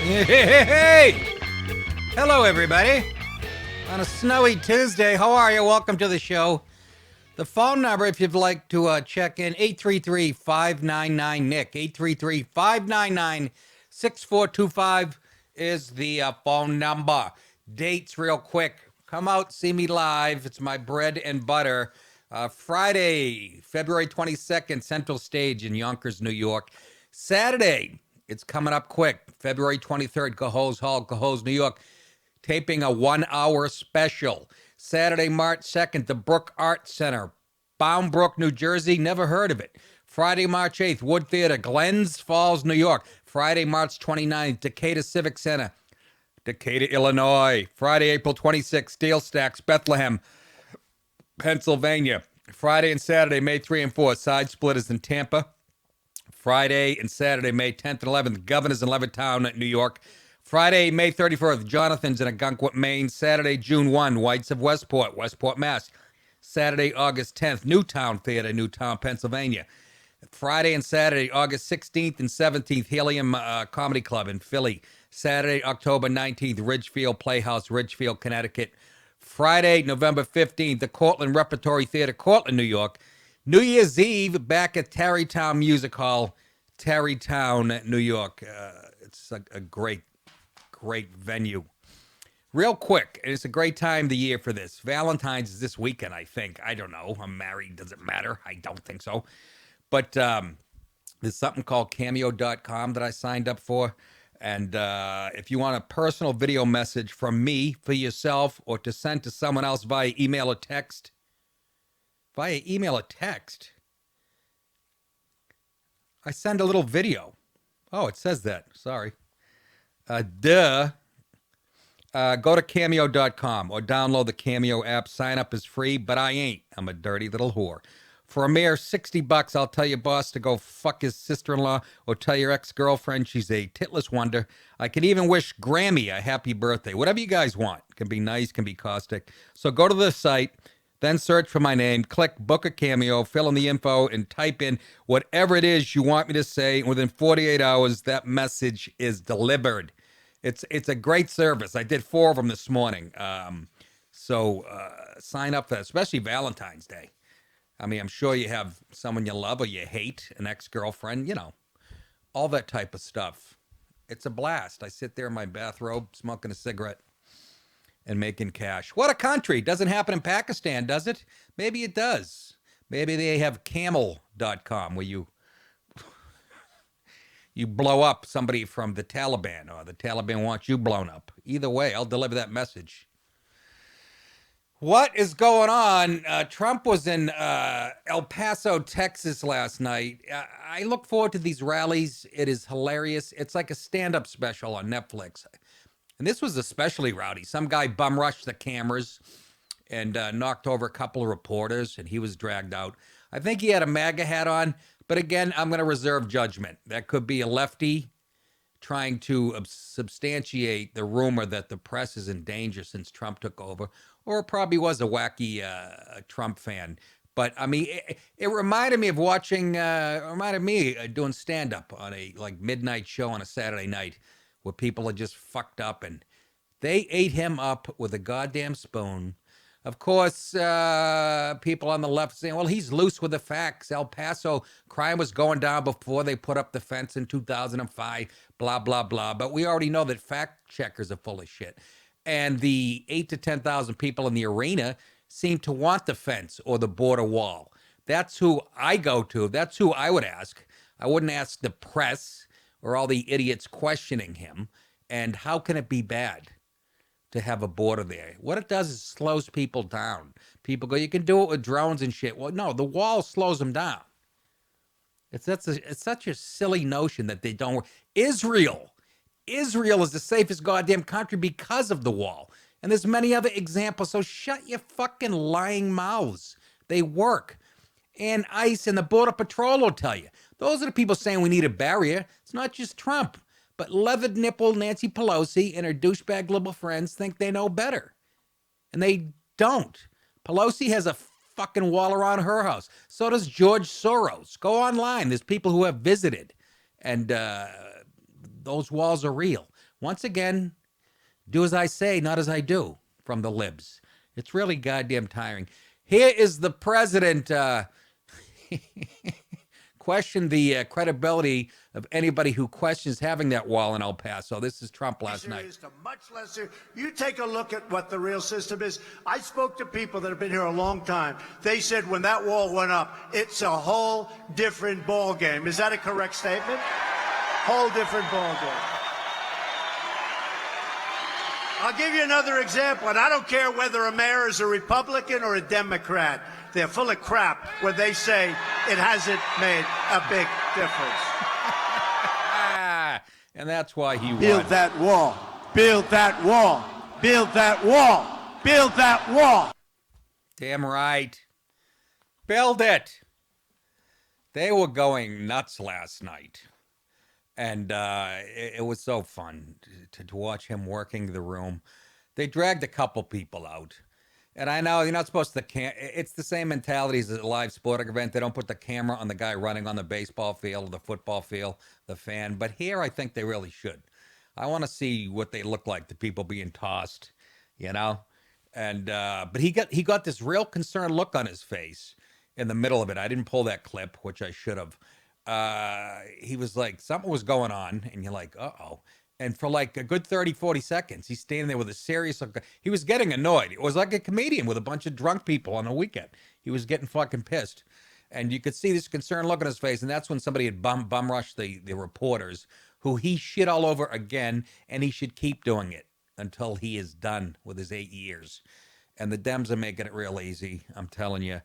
Hey! Hello, everybody. On a snowy Tuesday, how are you? Welcome to the show. The phone number, if you'd like to check in, 833-599-NICK. 833-599-6425 is the phone number. Dates real quick. Come out, see me live. It's my bread and butter. Friday, February 22nd, Central Stage in Yonkers, New York. Saturday, it's coming up quick. February 23rd, Cohoes Hall, Cohoes, New York. Taping a 1-hour special. Saturday, March 2nd, the Brook Art Center, Bound Brook, New Jersey. Never heard of it. Friday, March 8th, Wood Theater, Glens Falls, New York. Friday, March 29th, Decatur Civic Center, Decatur, Illinois. Friday, April 26th, Steel Stacks, Bethlehem, Pennsylvania. Friday and Saturday, May 3 and 4, Side Splitters in Tampa. Friday and Saturday, May 10th and 11th, Governors in Levittown, New York. Friday, May 31st, Jonathan's in Agunquit, Maine. Saturday, June 1, Whites of Westport, Westport, Mass. Saturday, August 10th, Newtown Theater, Newtown, Pennsylvania. Friday and Saturday, August 16th and 17th, Helium Comedy Club in Philly. Saturday, October 19th, Ridgefield Playhouse, Ridgefield, Connecticut. Friday, November 15th, the Cortland Repertory Theater, Cortland, New York. New Year's Eve, back at Tarrytown Music Hall, Tarrytown, New York. It's a great venue. Real quick, it's a great time of the year for this. Valentine's is this weekend, I think. I don't know. I'm married. Does it matter? I don't think so. But there's something called Cameo.com that I signed up for. And if you want a personal video message from me for yourself or to send to someone else via email or text. I send a little video. Oh, it says that. Sorry. Go to Cameo.com or download the Cameo app. Sign up is free, but I ain't. I'm a dirty little whore. For a mere $60, I'll tell your boss to go fuck his sister-in-law or tell your ex-girlfriend she's a titless wonder. I can even wish Grammy a happy birthday. Whatever you guys want. Can be nice, can be caustic. So go to the site, then search for my name, click Book a Cameo, fill in the info, and type in whatever it is you want me to say. And within 48 hours, that message is delivered. It's a great service. I did 4 of them this morning. So sign up for that, especially Valentine's Day. I mean, I'm sure you have someone you love or you hate, an ex-girlfriend, you know, all that type of stuff. It's a blast. I sit there in my bathrobe, smoking a cigarette and making cash. What a country. Doesn't happen in Pakistan, does it? Maybe it does. Maybe they have camel.com where you blow up somebody from the Taliban or the Taliban wants you blown up. Either way, I'll deliver that message. What is going on? Trump was in El Paso, Texas last night. I look forward to these rallies. It is hilarious. It's like a stand-up special on Netflix. And this was especially rowdy. Some guy bum rushed the cameras and knocked over a couple of reporters, and he was dragged out. I think he had a MAGA hat on, but again, I'm going to reserve judgment. That could be a lefty trying to substantiate the rumor that the press is in danger since Trump took over, or it probably was a wacky Trump fan. But I mean, it reminded me of watching, doing stand-up on a like midnight show on a Saturday night where people are just fucked up and they ate him up with a goddamn spoon. Of course, people on the left saying, well, he's loose with the facts. El Paso crime was going down before they put up the fence in 2005, blah, blah, blah. But we already know that fact checkers are full of shit. And the 8,000 to 10,000 people in the arena seem to want the fence or the border wall. That's who I go to. That's who I would ask. I wouldn't ask the press or all the idiots questioning him. And how can it be bad to have a border there? What it does is slows people down. People go, you can do it with drones and shit. Well, no, the wall slows them down. It's such a silly notion that they don't work. Israel is the safest goddamn country because of the wall. And there's many other examples. So shut your fucking lying mouths. They work. And ICE and the Border Patrol will tell you. Those are the people saying we need a barrier. It's not just Trump. But leathered nipple Nancy Pelosi and her douchebag liberal friends think they know better. And they don't. Pelosi has a fucking wall around her house. So does George Soros. Go online. There's people who have visited. And those walls are real. Once again, do as I say, not as I do, from the libs. It's really goddamn tiring. Here is the president question the credibility of anybody who questions having that wall in El Paso. This is Trump last night. Much lesser. You take a look at what the real system is. I spoke to people that have been here a long time. They said when that wall went up, it's a whole different ball game. Is that a correct statement? Whole different ball game. I'll give you another example, and I don't care whether a mayor is a Republican or a Democrat. They're full of crap when they say it hasn't made a big difference. And that's why he Build won. that wall. Build that wall. Build that wall. Build that wall. Damn right. Build it. They were going nuts last night. And it was so fun to watch him working the room. They dragged a couple people out. And I know you're not supposed to, it's the same mentality as a live sporting event. They don't put the camera on the guy running on the baseball field, the football field, the fan. But here I think they really should. I want to see what they look like, the people being tossed, you know? And but he got this real concerned look on his face in the middle of it. I didn't pull that clip, which I should have. He was like, something was going on, and you're like, uh-oh. And for like a good 30, 40 seconds, he's standing there with a serious look. He was getting annoyed. It was like a comedian with a bunch of drunk people on the weekend. He was getting fucking pissed. And you could see this concerned look on his face, and that's when somebody had bum rushed the reporters, who he shit all over again, and he should keep doing it until he is done with his 8 years. And the Dems are making it real easy, I'm telling you.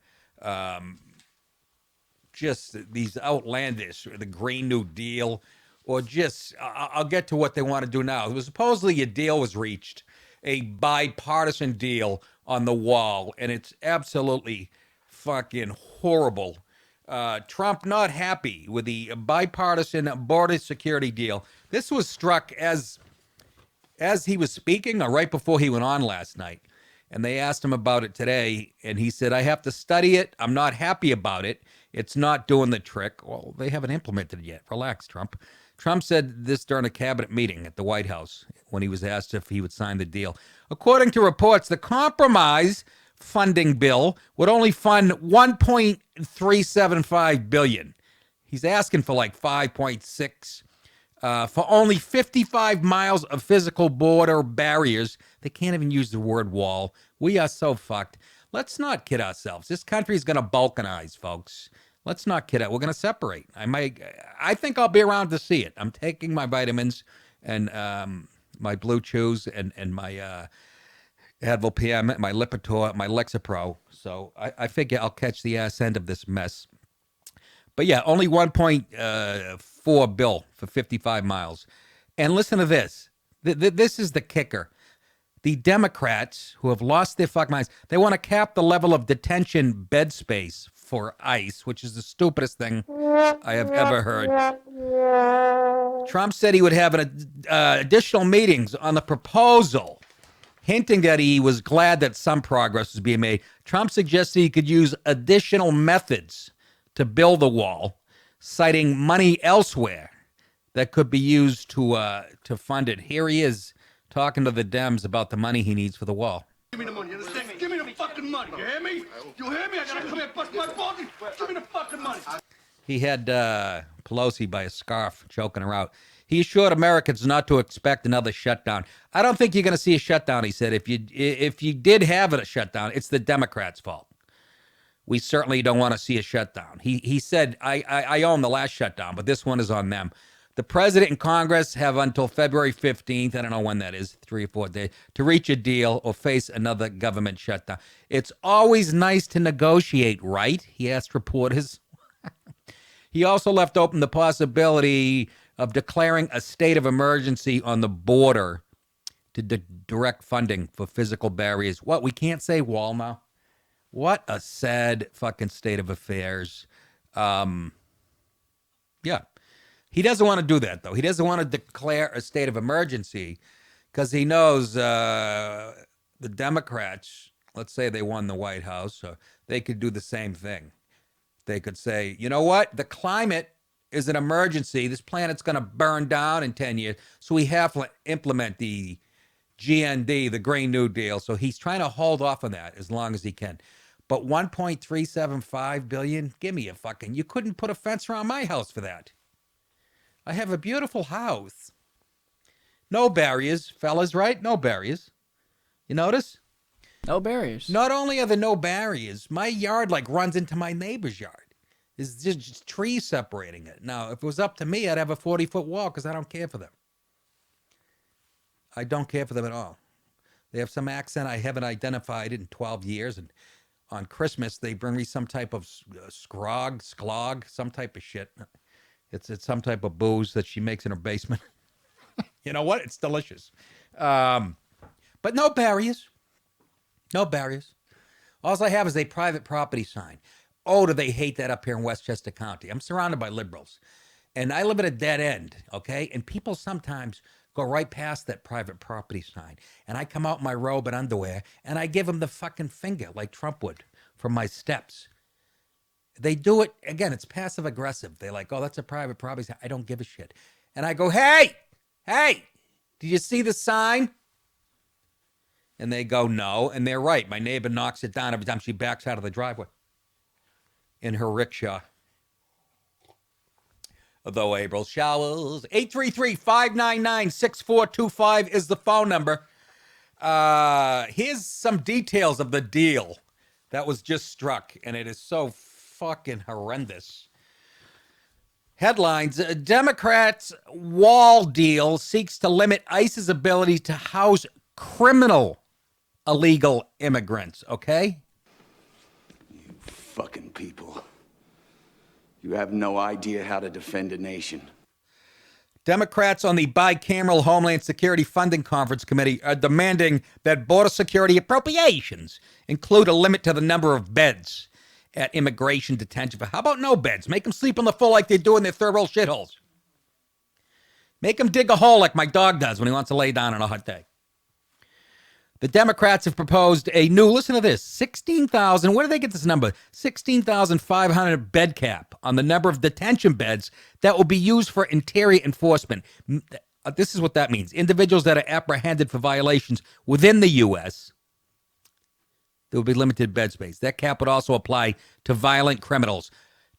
Just these outlandish, the Green New Deal, or just, I'll get to what they want to do now. It was supposedly a deal was reached, a bipartisan deal on the wall, and it's absolutely fucking horrible. Trump not happy with the bipartisan border security deal. This was struck as he was speaking or right before he went on last night. And they asked him about it today, and he said, I have to study it. I'm not happy about it. It's not doing the trick. Well, they haven't implemented it yet. Relax, Trump. Trump said this during a cabinet meeting at the White House when he was asked if he would sign the deal. According to reports, the compromise funding bill would only fund $1.375 billion. He's asking for like 5.6 for only 55 miles of physical border barriers. They can't even use the word wall. We are so fucked. Let's not kid ourselves. This country is going to balkanize, folks. Let's not kid out. We're going to separate. I think I'll be around to see it. I'm taking my vitamins and my Blue Chews and my Advil PM, my Lipitor, my Lexapro. So I figure I'll catch the ass end of this mess. But yeah, only 1.4 bill for 55 miles. And listen to this. This is the kicker. The Democrats, who have lost their fucking minds, they want to cap the level of detention bed space for ICE, which is the stupidest thing I have ever heard. Trump said he would have additional meetings on the proposal, hinting that he was glad that some progress was being made. Trump suggested he could use additional methods to build the wall, citing money elsewhere that could be used to fund it. Here he is talking to the Dems about the money he needs for the wall. Give me the money, you understand me? Give me the fucking money, you hear me? You hear me? I gotta come here and bust my balls. Give me the fucking money. He had Pelosi by a scarf choking her out. He assured Americans not to expect another shutdown. I don't think you're going to see a shutdown, he said. If you did have a shutdown, it's the Democrats' fault. We certainly don't want to see a shutdown. He said, I own the last shutdown, but this one is on them. The president and Congress have until February 15th, I don't know when that is, 3 or 4 days, to reach a deal or face another government shutdown. It's always nice to negotiate, right? He asked reporters. He also left open the possibility of declaring a state of emergency on the border to direct funding for physical barriers. What, we can't say wall now? What a sad fucking state of affairs. Yeah. He doesn't want to do that, though. He doesn't want to declare a state of emergency because he knows the Democrats, let's say they won the White House, they could do the same thing. They could say, you know what? The climate is an emergency. This planet's going to burn down in 10 years. So we have to implement the GND, the Green New Deal. So he's trying to hold off on that as long as he can. But 1.375 billion, give me a fucking, you couldn't put a fence around my house for that. I have a beautiful house. No barriers, fellas, right? No barriers. You notice? No barriers. Not only are there no barriers, my yard like runs into my neighbor's yard. There's just trees separating it. Now, if it was up to me, I'd have a 40-foot wall because I don't care for them. I don't care for them at all. They have some accent I haven't identified in 12 years, and on Christmas, they bring me some type of sklog, some type of shit. It's some type of booze that she makes in her basement. You know what? It's delicious. But no barriers. No barriers. All I have is a private property sign. Oh, do they hate that up here in Westchester County? I'm surrounded by liberals. And I live at a dead end, okay? And people sometimes go right past that private property sign. And I come out in my robe and underwear, and I give them the fucking finger like Trump would from my steps. They do it, again, it's passive aggressive. They're like, oh, that's a private property sign. I don't give a shit. And I go, hey, did you see the sign? And they go, no. And they're right. My neighbor knocks it down every time she backs out of the driveway in her rickshaw. Though April showers. 833-599-6425 is the phone number. Here's some details of the deal that was just struck, and it is so fucking horrendous. Headlines: Democrats' wall deal seeks to limit ICE's ability to house criminal illegal immigrants. Okay? You fucking people. You have no idea how to defend a nation. Democrats on the bicameral Homeland Security Funding Conference Committee are demanding that border security appropriations include a limit to the number of beds at immigration detention. How about no beds? Make them sleep on the floor like they do in their third world shitholes. Make them dig a hole like my dog does when he wants to lay down on a hot day. The Democrats have proposed a new, listen to this, 16,000, where do they get this number? 16,500 bed cap on the number of detention beds that will be used for interior enforcement. This is what that means. Individuals that are apprehended for violations within the U.S., there will be limited bed space. That cap would also apply to violent criminals.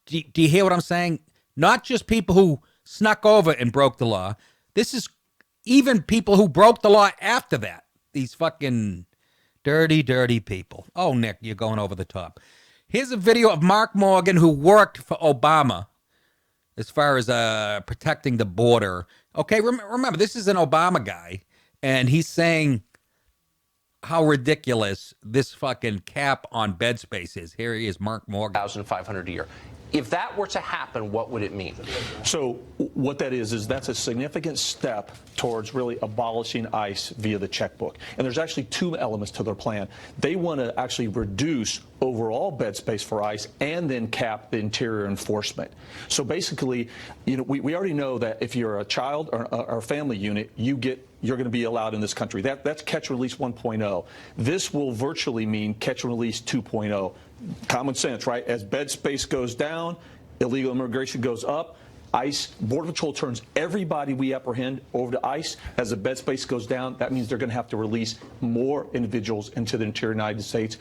Do you hear what I'm saying? Not just people who snuck over and broke the law. This is even people who broke the law after that. These fucking dirty, dirty people. Oh, Nick, you're going over the top. Here's a video of Mark Morgan, who worked for Obama as far as protecting the border. Okay, remember, this is an Obama guy, and he's saying how ridiculous this fucking cap on bed space is. Here he is, Mark Morgan. 1,500 a year. If that were to happen, what would it mean? So what that is that's a significant step towards really abolishing ICE via the checkbook. And there's actually two elements to their plan. They want to actually reduce overall bed space for ICE and then cap the interior enforcement. So basically, you know, we already know that if you're a child or a family unit, you're going to be allowed in this country. That's catch and release 1.0. This will virtually mean catch and release 2.0. Common sense, right? As bed space goes down, illegal immigration goes up. ICE, Border Patrol turns everybody we apprehend over to ICE. As the bed space goes down, that means they're going to have to release more individuals into the interior United States.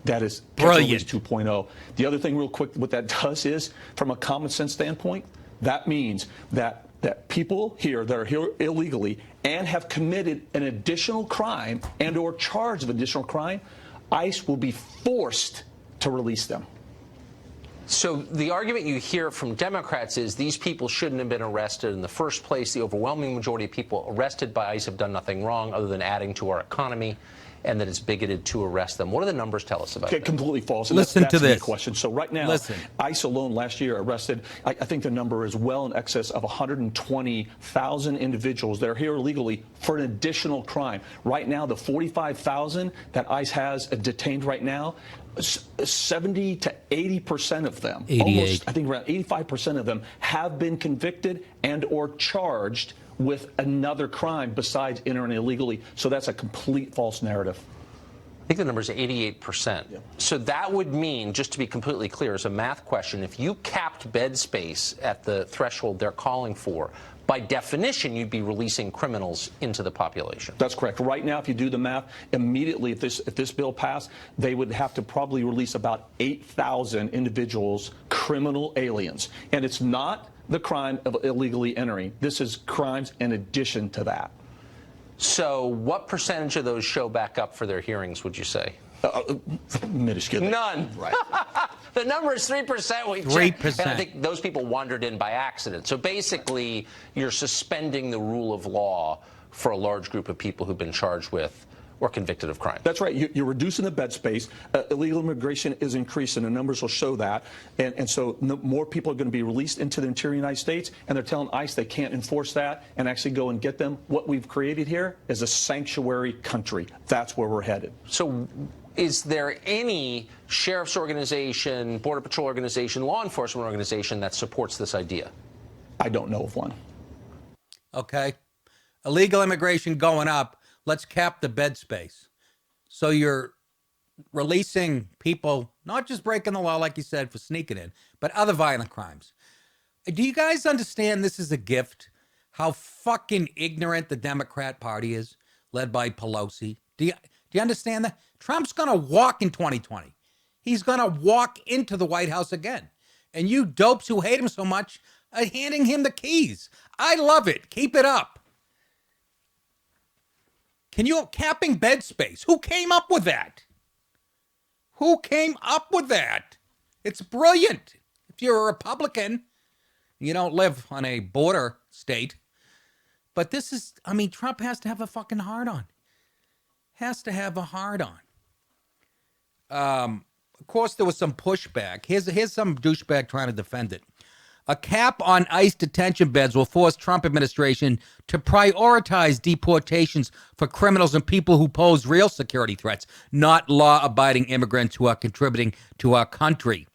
That is catch and release 2.0. The other thing real quick, what that does is, from a common sense standpoint, that means that people here that are here illegally and have committed an additional crime and or charged of additional crime, ICE will be forced to release them. So the argument you hear from Democrats is these people shouldn't have been arrested in the first place. The overwhelming majority of people arrested by ICE have done nothing wrong other than adding to our economy, and that it's bigoted to arrest them. What do the numbers tell us about that? Completely false. And Listen that's to this. The question. So right now, ICE alone last year arrested, I think the number is well in excess of 120,000 individuals that are here illegally for an additional crime. Right now, the 45,000 that ICE has detained right now, 70 to 80% of them, 88. almost, I think around 85% of them have been convicted and or charged with another crime besides entering illegally. So that's a complete false narrative. think the number is 88%. Yeah. So that would mean, just to be completely clear, as a math question, if you capped bed space at the threshold they're calling for, by definition, you'd be releasing criminals into the population. That's correct. Right now, if you do the math, immediately, if this bill passed, they would have to probably release about 8,000 individuals, criminal aliens. And it's not the crime of illegally entering. This is crimes in addition to that. So what percentage of those show back up for their hearings, would you say? Minuscule. None. Right. The number is 3%. 3%. And I think those people wandered in by accident. So basically, you're suspending the rule of law for a large group of people who've been charged with or convicted of crime. That's right. You're reducing the bed space. Illegal immigration is increasing. The numbers will show that. And so more people are going to be released into the interior United States, and they're telling ICE they can't enforce that and actually go and get them. What we've created here is a sanctuary country. That's where we're headed. So is there any sheriff's organization, border patrol organization, law enforcement organization that supports this idea? I don't know of one. Okay. Illegal immigration going up. Let's cap the bed space. So you're releasing people, not just breaking the law, like you said, for sneaking in, but other violent crimes. Do you guys understand this is a gift? How fucking ignorant the Democrat Party is, led by Pelosi? Do you understand that? Trump's going to walk in 2020. He's going to walk into the White House again. And you dopes who hate him so much are handing him the keys. I love it. Keep it up. Can you capping bed space? Who came up with that? Who came up with that? It's brilliant. If you're a Republican, you don't live on a border state. But this is, I mean, Trump has to have a fucking hard on. Has to have a hard on. Of course, there was some pushback. Here's some douchebag trying to defend it. A cap on ICE detention beds will force Trump administration to prioritize deportations for criminals and people who pose real security threats, not law-abiding immigrants who are contributing to our country.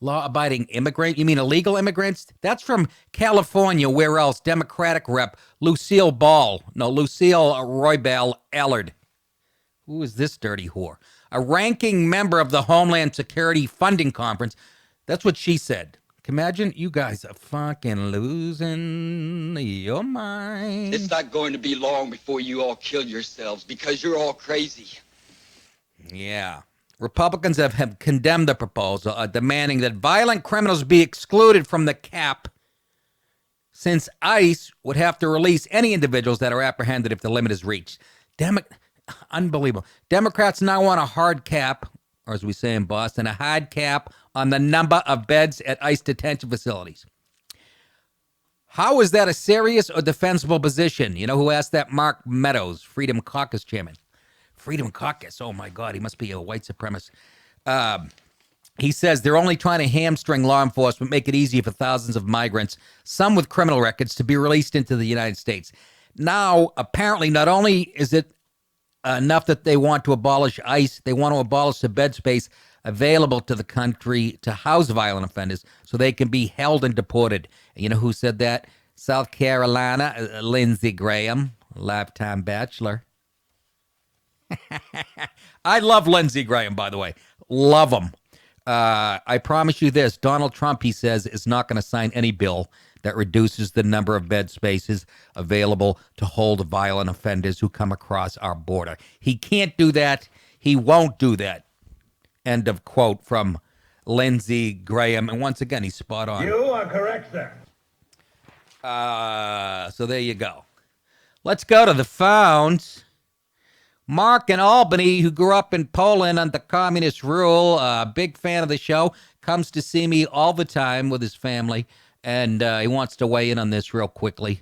Law-abiding immigrant? You mean illegal immigrants? That's from California. Where else? Democratic rep Lucille Roybal Allard. Who is this dirty whore? A ranking member of the Homeland Security Funding Conference. That's what she said. Imagine you guys are fucking losing your mind. It's not going to be long before you all kill yourselves because you're all crazy. Yeah. Republicans have condemned the proposal, demanding that violent criminals be excluded from the cap, since ICE would have to release any individuals that are apprehended if the limit is reached. Unbelievable. Democrats now want a hard cap, or as we say in Boston, a hard cap on the number of beds at ICE detention facilities. How is that a serious or defensible position? You know who asked that? Mark Meadows, Freedom Caucus chairman. Freedom Caucus, oh my God, he must be a white supremacist. He says they're only trying to hamstring law enforcement, make it easier for thousands of migrants, some with criminal records, to be released into the United States. Now, apparently, not only is it enough that they want to abolish ICE, they want to abolish the bed space available to the country to house violent offenders so they can be held and deported. And you know who said that? South Carolina, Lindsey Graham, lifetime bachelor. I love Lindsey Graham, by the way. Love him. I promise you this, Donald Trump, he says, is not going to sign any bill that reduces the number of bed spaces available to hold violent offenders who come across our border. He can't do that. He won't do that. End of quote from Lindsey Graham. And once again, he's spot on. You are correct, sir. So there you go. Let's go to the phones. Mark in Albany, who grew up in Poland under communist rule, a big fan of the show, comes to see me all the time with his family, and he wants to weigh in on this real quickly.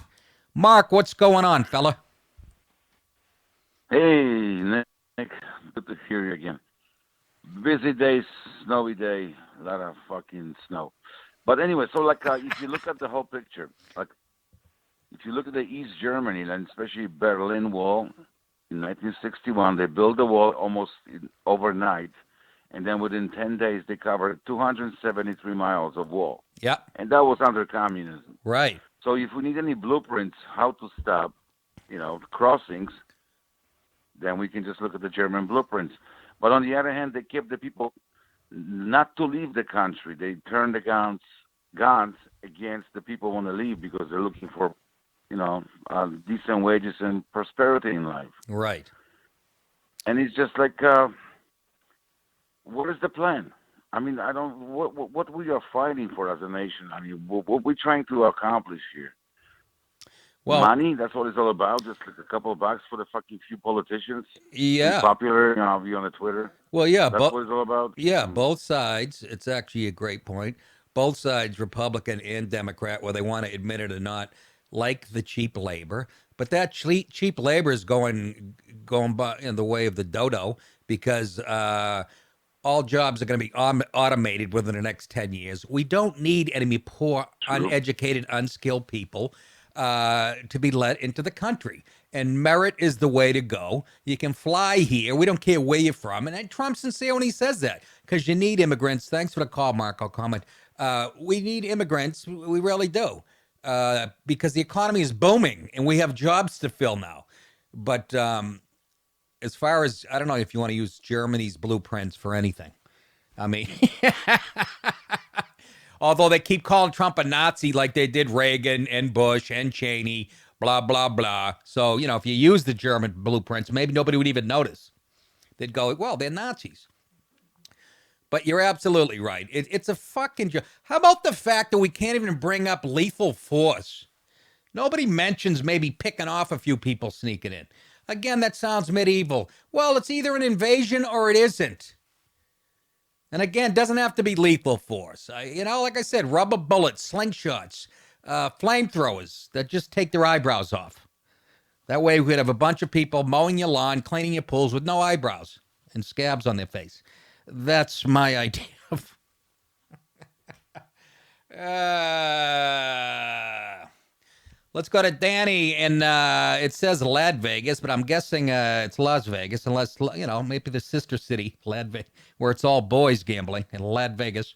Mark, what's going on, fella? Hey, Nick. Good to hear you again. Busy day, snowy day, a lot of fucking snow. But anyway, so like if you look at the whole picture, like if you look at the East Germany, and especially Berlin Wall, in 1961, they built the wall almost overnight, and then within 10 days, they covered 273 miles of wall. Yeah. And that was under communism. Right. So if we need any blueprints how to stop, crossings, then we can just look at the German blueprints. But on the other hand, they kept the people not to leave the country. They turned the guns against the people who want to leave because they're looking for, decent wages and prosperity in life. Right. And it's just like, what is the plan? I mean, what we are fighting for as a nation. I mean, what we're trying to accomplish here. Well, money, that's what it's all about. Just like a couple of bucks for the fucking few politicians. Yeah. Be popular, be on the Twitter. Well, yeah. That's what it's all about. Yeah, both sides. It's actually a great point. Both sides, Republican and Democrat, whether they want to admit it or not, like the cheap labor. But that cheap labor is going by in the way of the dodo because all jobs are going to be automated within the next 10 years. We don't need any poor, uneducated, unskilled people to be let into the country. And merit is the way to go. You can fly here. We don't care where you're from. And Trump's sincere when he says that because you need immigrants. Thanks for the call, Marco. Comment. We need immigrants. We really do. Because the economy is booming and we have jobs to fill now. But as far as, I don't know if you want to use Germany's blueprints for anything. I mean, although they keep calling Trump a Nazi like they did Reagan and Bush and Cheney, blah, blah, blah. So, if you use the German blueprints, maybe nobody would even notice. They'd go, well, they're Nazis. But you're absolutely right. It's a fucking joke. How about the fact that we can't even bring up lethal force? Nobody mentions maybe picking off a few people sneaking in. Again, that sounds medieval. Well, it's either an invasion or it isn't. And again, it doesn't have to be lethal force. Like I said, rubber bullets, slingshots, flamethrowers that just take their eyebrows off. That way we could have a bunch of people mowing your lawn, cleaning your pools with no eyebrows and scabs on their face. That's my idea of. Let's go to Danny, and it says Las Vegas, but I'm guessing it's Las Vegas, unless, maybe the sister city, Las Vegas, where it's all boys gambling in Las Vegas.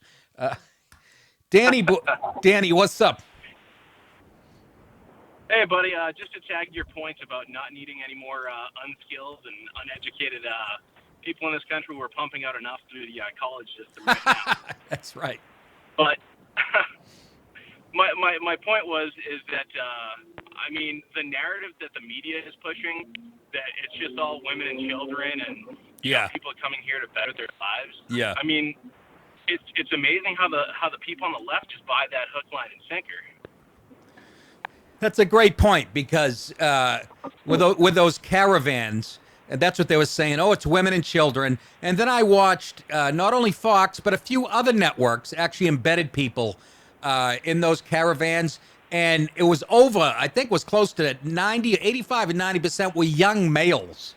Danny, what's up? Hey, buddy, just to tag your points about not needing any more unskilled and uneducated people in this country. We're pumping out enough through the college system right now. That's right. But my point is that the narrative that the media is pushing, that it's just all women and children and people coming here to better their lives. Yeah. I mean, it's amazing how the people on the left just buy that hook, line, and sinker. That's a great point because with those caravans. And that's what they were saying. Oh, it's women and children. And then I watched not only Fox, but a few other networks actually embedded people in those caravans. And it was I think it was close to 85 and 90% were young males.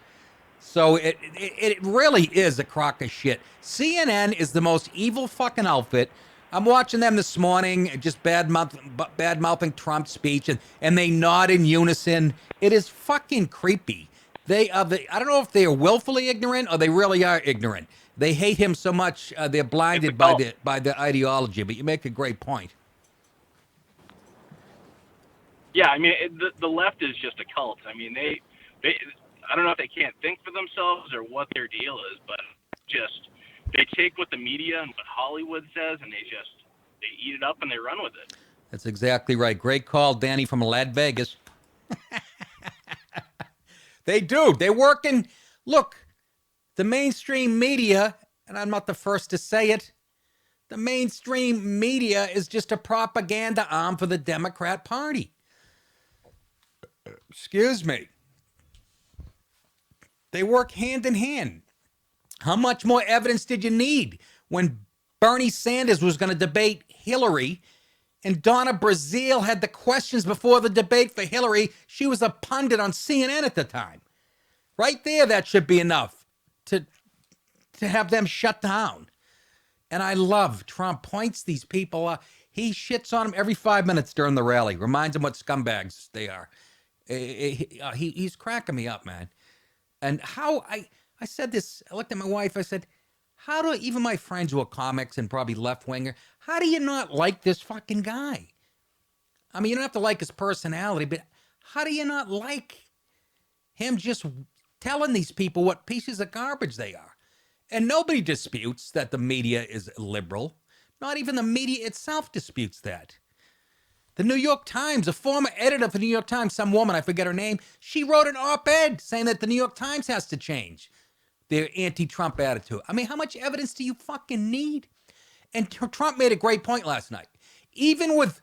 So it really is a crock of shit. CNN is the most evil fucking outfit. I'm watching them this morning, just bad-mouthing Trump's speech, and they nod in unison. It is fucking creepy. I don't know if they are willfully ignorant or they really are ignorant. They hate him so much they're blinded by the ideology. But you make a great point. Yeah, I mean the left is just a cult. I mean they I don't know if they can't think for themselves or what their deal is, but they take what the media and what Hollywood says and they eat it up and they run with it. That's exactly right. Great call, Danny from Las Vegas. They do. They're working. Look, the mainstream media, and I'm not the first to say it, the mainstream media is just a propaganda arm for the Democrat Party. Excuse me. They work hand in hand. How much more evidence did you need when Bernie Sanders was going to debate Hillary and Donna Brazile had the questions before the debate for Hillary? She was a pundit on CNN at the time. Right there, that should be enough to have them shut down. And I love Trump points these people out. He shits on them every 5 minutes during the rally. Reminds them what scumbags they are. He's cracking me up, man. And how I said this, I looked at my wife, I said, how do even my friends who are comics and probably left-winger, how do you not like this fucking guy? I mean, you don't have to like his personality, but how do you not like him just telling these people what pieces of garbage they are. And nobody disputes that the media is liberal. Not even the media itself disputes that. The New York Times, a former editor for the New York Times, some woman, I forget her name, she wrote an op-ed saying that the New York Times has to change their anti-Trump attitude. I mean, how much evidence do you fucking need? And Trump made a great point last night. Even with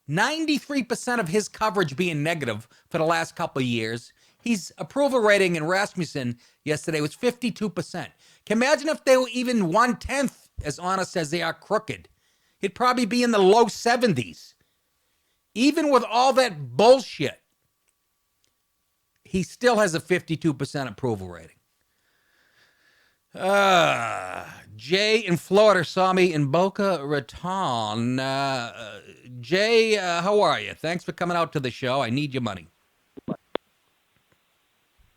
93% of his coverage being negative for the last couple of years, his approval rating in Rasmussen yesterday was 52%. Can you imagine if they were even 1/10 as honest as they are crooked? He'd probably be in the low 70s. Even with all that bullshit, he still has a 52% approval rating. Jay in Florida saw me in Boca Raton. Jay, how are you? Thanks for coming out to the show. I need your money.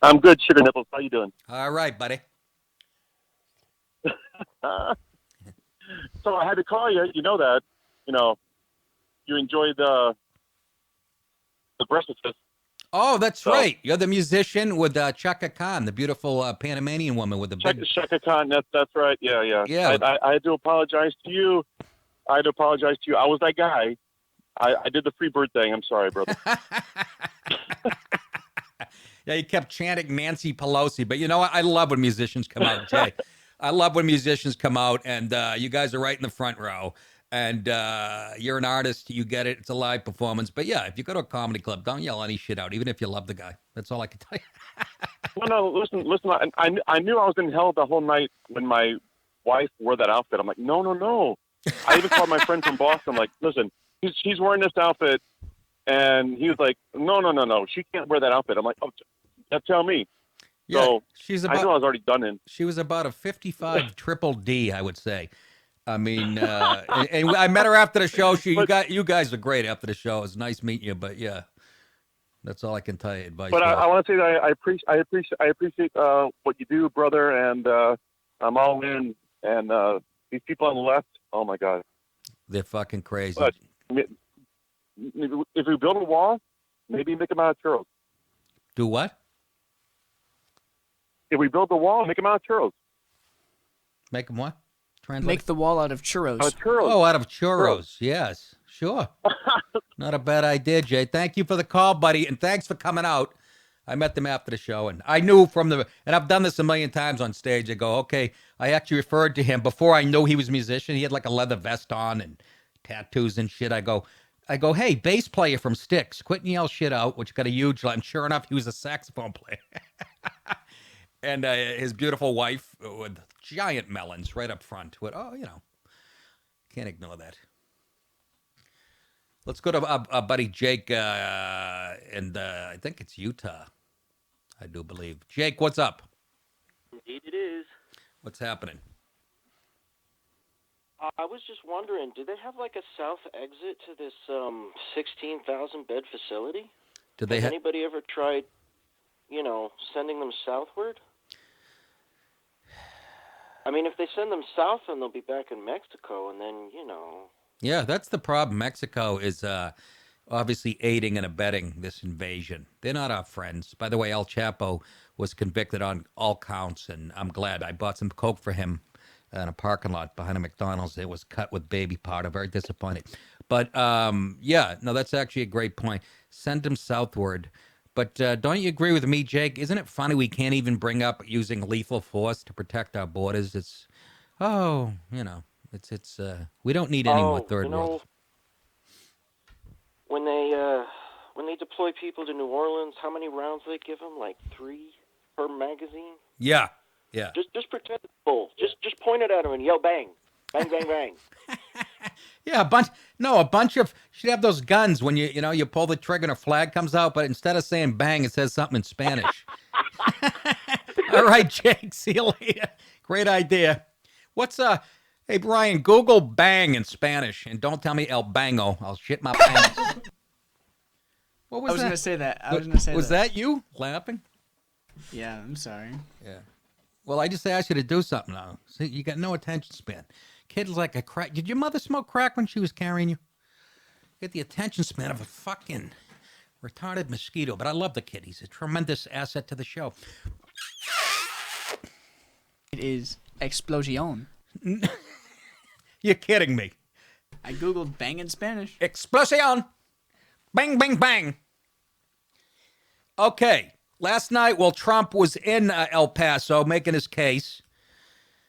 I'm good, Sugar Nipples. How you doing? All right, buddy. So I had to call you. You know that. You know, you enjoyed the breast assist. Oh, that's right. You're the musician with Chaka Khan, the beautiful Panamanian woman with the big... Chaka Khan, that's right. Yeah. I had to apologize to you. I was that guy. I did the free bird thing. I'm sorry, brother. Yeah, you kept chanting Nancy Pelosi. But you know what? I love when musicians come out, Jay. I love when musicians come out, and you guys are right in the front row. And you're an artist. You get it. It's a live performance. But yeah, if you go to a comedy club, don't yell any shit out, even if you love the guy. That's all I can tell you. No, listen. I knew I was in hell the whole night when my wife wore that outfit. I'm like, no. I even called my friend from Boston. Like, listen, he's wearing this outfit. And he was like, no. She can't wear that outfit. I'm like, oh, tell me. Yeah, so I knew I was already done in. She was about a 55 triple D, I would say. I mean, and I met her after the show. You guys are great after the show. It was nice meeting you, but yeah, that's all I can tell you. Advice. But I want to say that I appreciate what you do, brother, and I'm all in. And these people on the left, oh my God, they're fucking crazy. But if we build a wall, maybe make them out of churros. Do what? If we build the wall, make them out of churros. Make them what? Translate. Make the wall out of churros. Out of churros. Oh, out of churros. Yes, sure. Not a bad idea, Jay. Thank you for the call, buddy, and thanks for coming out. I met them after the show, and I knew and I've done this a million times on stage. I go, okay, I actually referred to him before I knew he was a musician. He had like a leather vest on and tattoos and shit. I go, hey, bass player from Styx, quit and yell shit out, which got a huge, and sure enough, he was a saxophone player. And his beautiful wife with giant melons right up front. Can't ignore that. Let's go to our buddy Jake, and I think it's Utah, I do believe. Jake, what's up? Indeed it is. What's happening? I was just wondering, do they have like a south exit to this 16,000 bed facility? Has anybody ever tried, sending them southward? I mean, if they send them south, then they'll be back in Mexico, and then, Yeah, that's the problem. Mexico is obviously aiding and abetting this invasion. They're not our friends. By the way, El Chapo was convicted on all counts, and I'm glad. I bought some Coke for him in a parking lot behind a McDonald's. It was cut with baby powder. Very disappointed. But, that's actually a great point. Send them southward. But don't you agree with me, Jake? Isn't it funny we can't even bring up using lethal force to protect our borders? It's we don't need any more third world. When they deploy people to New Orleans, how many rounds do they give them? Like 3 per magazine? Yeah. Just pretend it's full. Just point it at them and yell bang. Bang, bang, bang. Yeah, a bunch of, you should have those guns when you pull the trigger and a flag comes out, but instead of saying bang, it says something in Spanish. All right, Jake, see you later. Great idea. Hey, Brian, Google bang in Spanish, and don't tell me el bango. I'll shit my pants. What was that? I was going to say that. Was that you laughing? Yeah, I'm sorry. Yeah. Well, I just asked you to do something now. See, you got no attention span. Kid's like a crack. Did your mother smoke crack when she was carrying you? Get the attention span of a fucking Retarded mosquito, but I love the kid. He's a tremendous asset to the show. It is explosion. You're kidding me. I googled bang in Spanish. Explosion. Bang, bang, bang. Okay. Last night, while Trump was in El Paso making his case,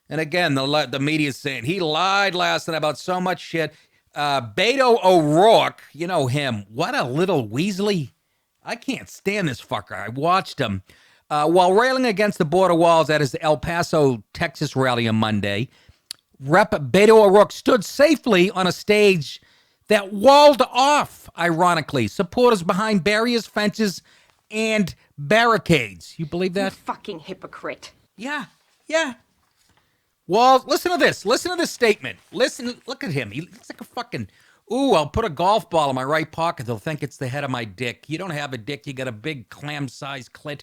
and again, the media's saying he lied last night about so much shit. Beto O'Rourke, you know him. What a little Weasley. I can't stand this fucker. I watched him. While railing against the border walls at his El Paso, Texas rally on Monday, Rep. Beto O'Rourke stood safely on a stage that walled off, ironically, supporters behind barriers, fences, and barricades. You believe that? You fucking hypocrite. Yeah. Walls. Listen to this. Listen to this statement. Look at him. He looks like a fucking... Ooh, I'll put a golf ball in my right pocket. They'll think it's the head of my dick. You don't have a dick. You got a big clam-sized clit.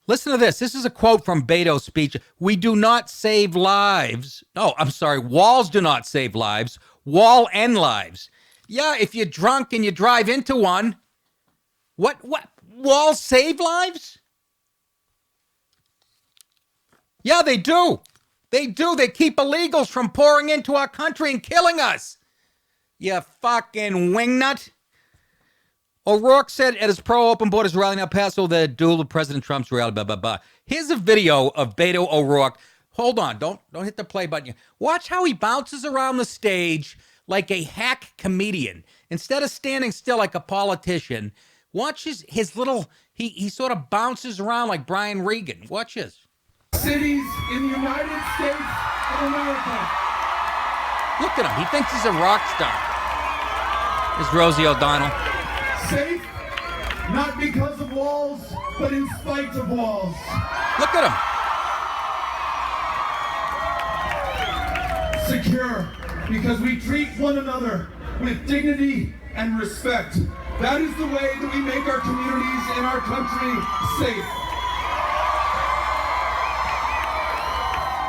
Listen to this. This is a quote from Beto's speech. We do not save lives. No, I'm sorry. Walls do not save lives. Wall end lives. Yeah, if you're drunk and you drive into one, what? Walls save lives? Yeah, they do. They do. They keep illegals from pouring into our country and killing us. You fucking wingnut. O'Rourke said at his pro-open borders rally in El Paso that duel with President Trump's rally, blah, blah, blah. Here's a video of Beto O'Rourke. Hold on. Don't hit the play button. Watch how he bounces around the stage like a hack comedian. Instead of standing still like a politician, watch his little... He sort of bounces around like Brian Regan. Watch this. Cities in the United States of America. Look at him. He thinks he's a rock star. There's Rosie O'Donnell. Safe, not because of walls, but in spite of walls. Look at him. Secure, because we treat one another with dignity and respect. That is the way that we make our communities and our country safe.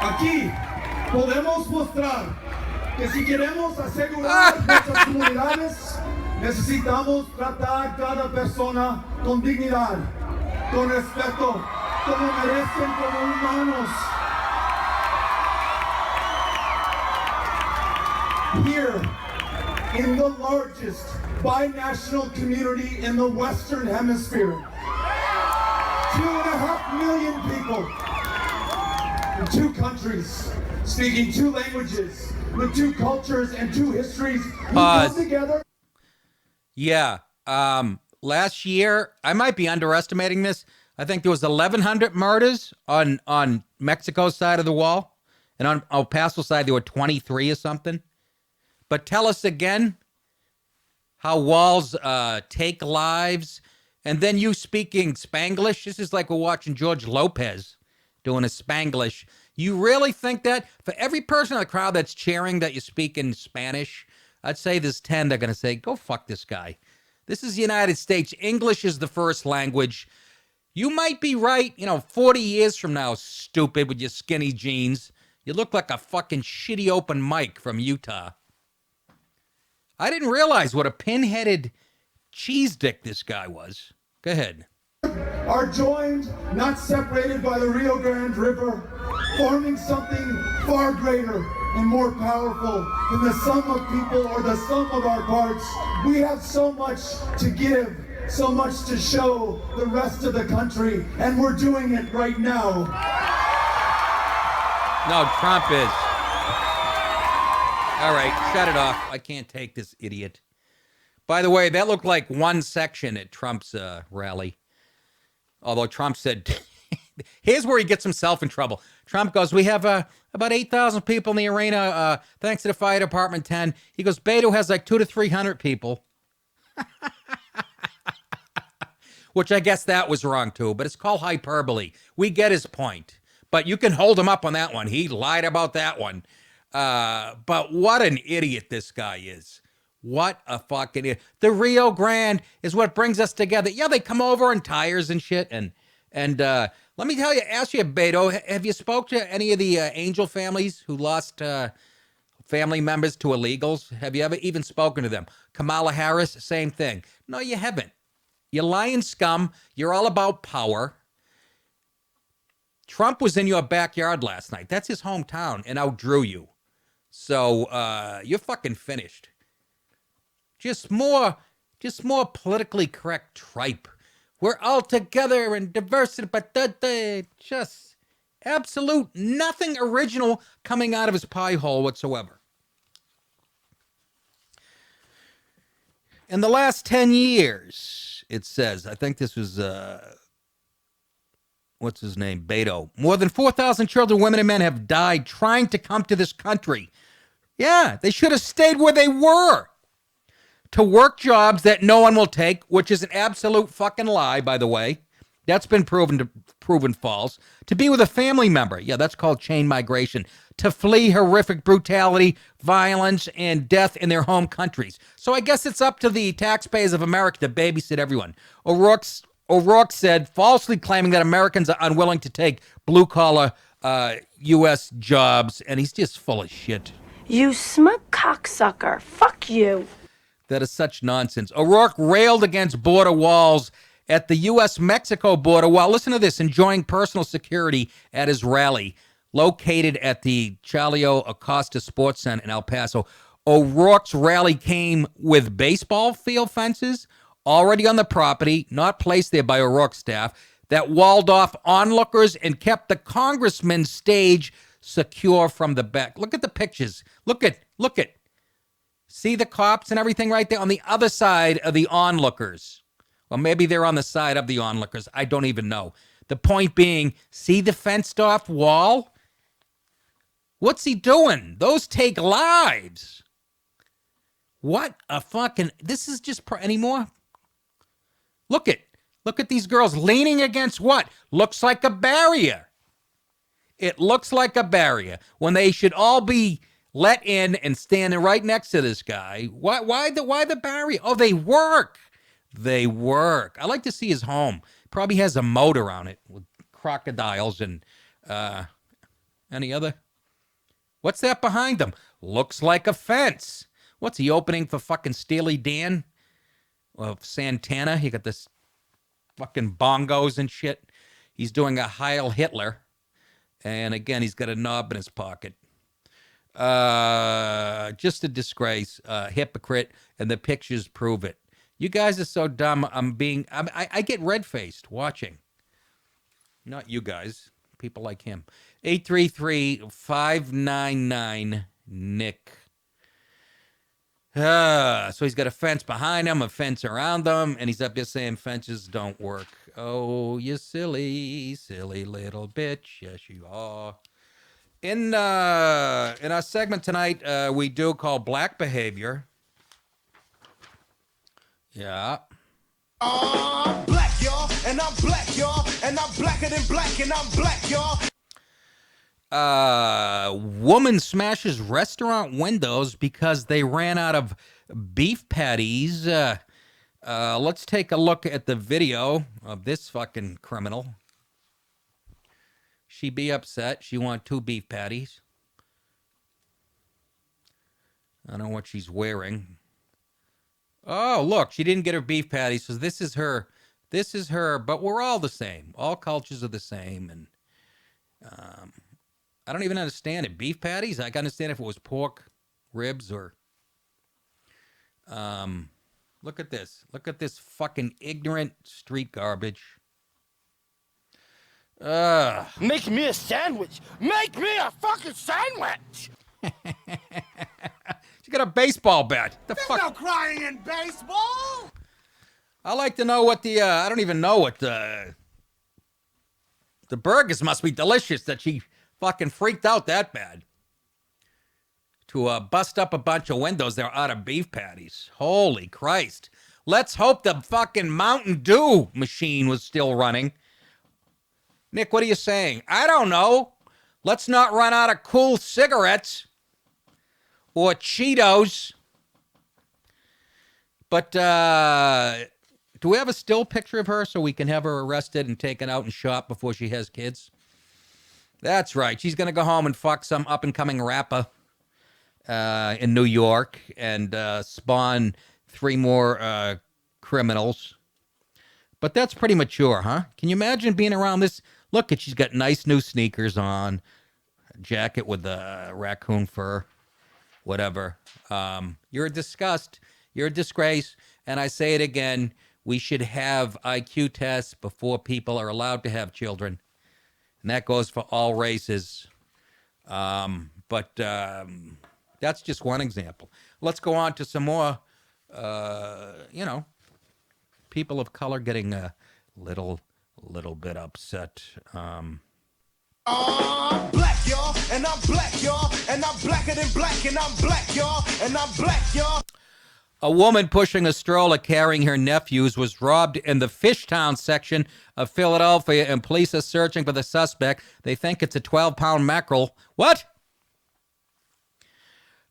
Aquí podemos mostrar que si queremos asegurar nuestras comunidades, necesitamos tratar cada persona con dignidad, con respeto, como merecen como humanos. Here, in the largest binational community in the Western Hemisphere, 2.5 million people in 2 countries, speaking 2 languages, with 2 cultures and 2 histories, who come together. Yeah. Last year, I might be underestimating this. I think there was 1,100 murders on Mexico's side of the wall. And on El Paso side, there were 23 or something. But tell us again how walls take lives. And then you speaking Spanglish. This is like we're watching George Lopez doing a Spanglish. You really think that? For every person in the crowd that's cheering that you speak in Spanish, I'd say there's 10 that are going to say, go fuck this guy. This is the United States. English is the first language. You might be right, 40 years from now, stupid, with your skinny jeans. You look like a fucking shitty open mic from Utah. I didn't realize what a pin-headed cheese dick this guy was. Go ahead. Are joined, not separated by the Rio Grande River, forming something far greater and more powerful than the sum of people or the sum of our parts. We have so much to give, so much to show the rest of the country, and we're doing it right now. No, Trump is. All right, shut it off. I can't take this idiot. By the way, that looked like one section at Trump's rally. Although Trump said, here's where he gets himself in trouble. Trump goes, we have about 8,000 people in the arena, thanks to the fire department, 10. He goes, Beto has like 200 to 300 people. Which I guess that was wrong too, but it's called hyperbole. We get his point. But you can hold him up on that one. He lied about that one. But what an idiot this guy is. What a fucking idiot. The Rio Grande is what brings us together. Yeah, they come over in tires and shit. And let me ask you, Beto, have you spoke to any of the Angel families who lost family members to illegals? Have you ever even spoken to them? Kamala Harris, same thing. No, you haven't. You're lying scum. You're all about power. Trump was in your backyard last night. That's his hometown and outdrew you. So you're fucking finished. Just more politically correct tripe. We're all together and diversity, but just absolute nothing original coming out of his pie hole whatsoever. In the last 10 years, it says, I think this was, what's his name? Beto. More than 4,000 children, women, and men have died trying to come to this country. Yeah, they should have stayed where they were. To work jobs that no one will take, which is an absolute fucking lie, by the way. That's been proven false. To be with a family member. Yeah, that's called chain migration. To flee horrific brutality, violence, and death in their home countries. So I guess it's up to the taxpayers of America to babysit everyone. O'Rourke said, falsely claiming that Americans are unwilling to take blue-collar U.S. jobs, and he's just full of shit. You smug cocksucker. Fuck you. That is such nonsense. O'Rourke railed against border walls at the U.S.-Mexico border while, listen to this, enjoying personal security at his rally located at the Chalio Acosta Sports Center in El Paso. O'Rourke's rally came with baseball field fences already on the property, not placed there by O'Rourke's staff, that walled off onlookers and kept the congressman's stage secure from the back. Look at the pictures. Look at. See the cops and everything right there on the other side of the onlookers. Well, maybe they're on the side of the onlookers. I don't even know. The point being, see the fenced off wall? What's he doing? Those take lives. What a fucking... This is just... anymore? Look at these girls leaning against what? Looks like a barrier. It looks like a barrier when they should all be let in and standing right next to this guy. Why the barrier? Oh, they work. They work. I like to see his home. Probably has a moat around it with crocodiles and any other. What's that behind them? Looks like a fence. What's he opening for fucking Steely Dan? Well, Santana. He got this fucking bongos and shit. He's doing a Heil Hitler. And again, he's got a knob in his pocket. Just a disgrace, hypocrite, and the pictures prove it. You guys are so dumb. I get red-faced watching. Not you guys, people like him. 833-599-NICK. So he's got a fence behind him, a fence around them, and he's up there saying fences don't work. Oh, you silly, silly little bitch. Yes, you are. In our segment tonight, we do call Black Behavior. Yeah. I'm black, y'all, and I'm black, y'all, and I'm blacker than black, and I'm black, y'all. Woman smashes restaurant windows because they ran out of beef patties. Let's take a look at the video of this fucking criminal. She be upset. She want 2 beef patties. I don't know what she's wearing. Oh, look, she didn't get her beef patties. So this is her. This is her. But we're all the same. All cultures are the same. And I don't even understand it. Beef patties? I can understand if it was pork, ribs, or... Look at this. Look at this fucking ignorant street garbage. Make me a sandwich. Make me a fucking sandwich. She got a baseball bat. There's no crying in baseball. I like to know what the, I don't even know what the burgers must be delicious that she fucking freaked out that bad. To bust up a bunch of windows, they're out of beef patties. Holy Christ. Let's hope the fucking Mountain Dew machine was still running. Nick, what are you saying? I don't know. Let's not run out of cool cigarettes or Cheetos. But do we have a still picture of her so we can have her arrested and taken out and shot before she has kids? That's right. She's going to go home and fuck some up-and-coming rapper. in New York and spawn 3 more criminals. But that's pretty mature, huh? Can you imagine being around this? Look, she's got nice new sneakers on, a jacket with the raccoon fur, whatever. You're a disgust. You're a disgrace. And I say it again, we should have IQ tests before people are allowed to have children. And that goes for all races. But that's just one example. Let's go on to some more, people of color getting a little bit upset. I'm black, y'all, and I'm black, y'all, and I'm blacker than black, and I'm black, y'all, and I'm black, y'all. A woman pushing a stroller carrying her nephews was robbed in the Fishtown section of Philadelphia, and police are searching for the suspect. They think it's a 12-pound mackerel. What?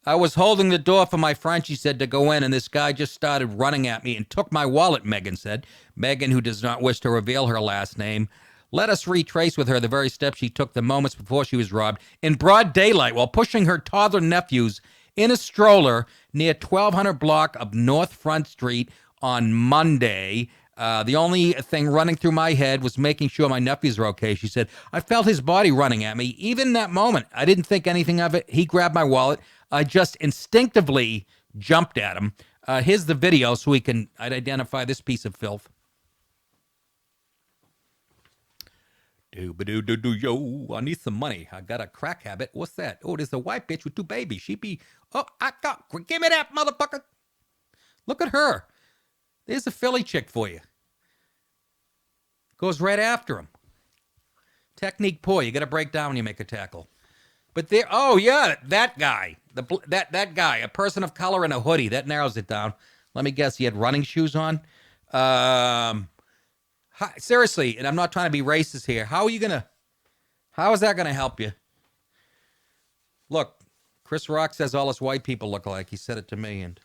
I was holding the door for my friend, she said, to go in, and this guy just started running at me and took my wallet, Megan said. Megan, who does not wish to reveal her last name, let us retrace with her the very steps she took the moments before she was robbed in broad daylight while pushing her toddler nephews in a stroller near 1200 block of North Front Street on Monday. The only thing running through my head was making sure my nephews were okay, she said. I felt his body running at me. Even in that moment, I didn't think anything of it. He grabbed my wallet. I just instinctively jumped at him. Here's the video so I'd identify this piece of filth. Yo, I need some money. I got a crack habit. What's that? Oh, there's a white bitch with 2 babies. Give me that, motherfucker. Look at her. There's a Philly chick for you. Goes right after him. Technique poor. You got to break down when you make a tackle. But there, that guy. That guy, a person of color in a hoodie. That narrows it down. Let me guess, he had running shoes on. Seriously, and I'm not trying to be racist here. How is that gonna help you? Look, Chris Rock says all us white people look alike. He said it to me, and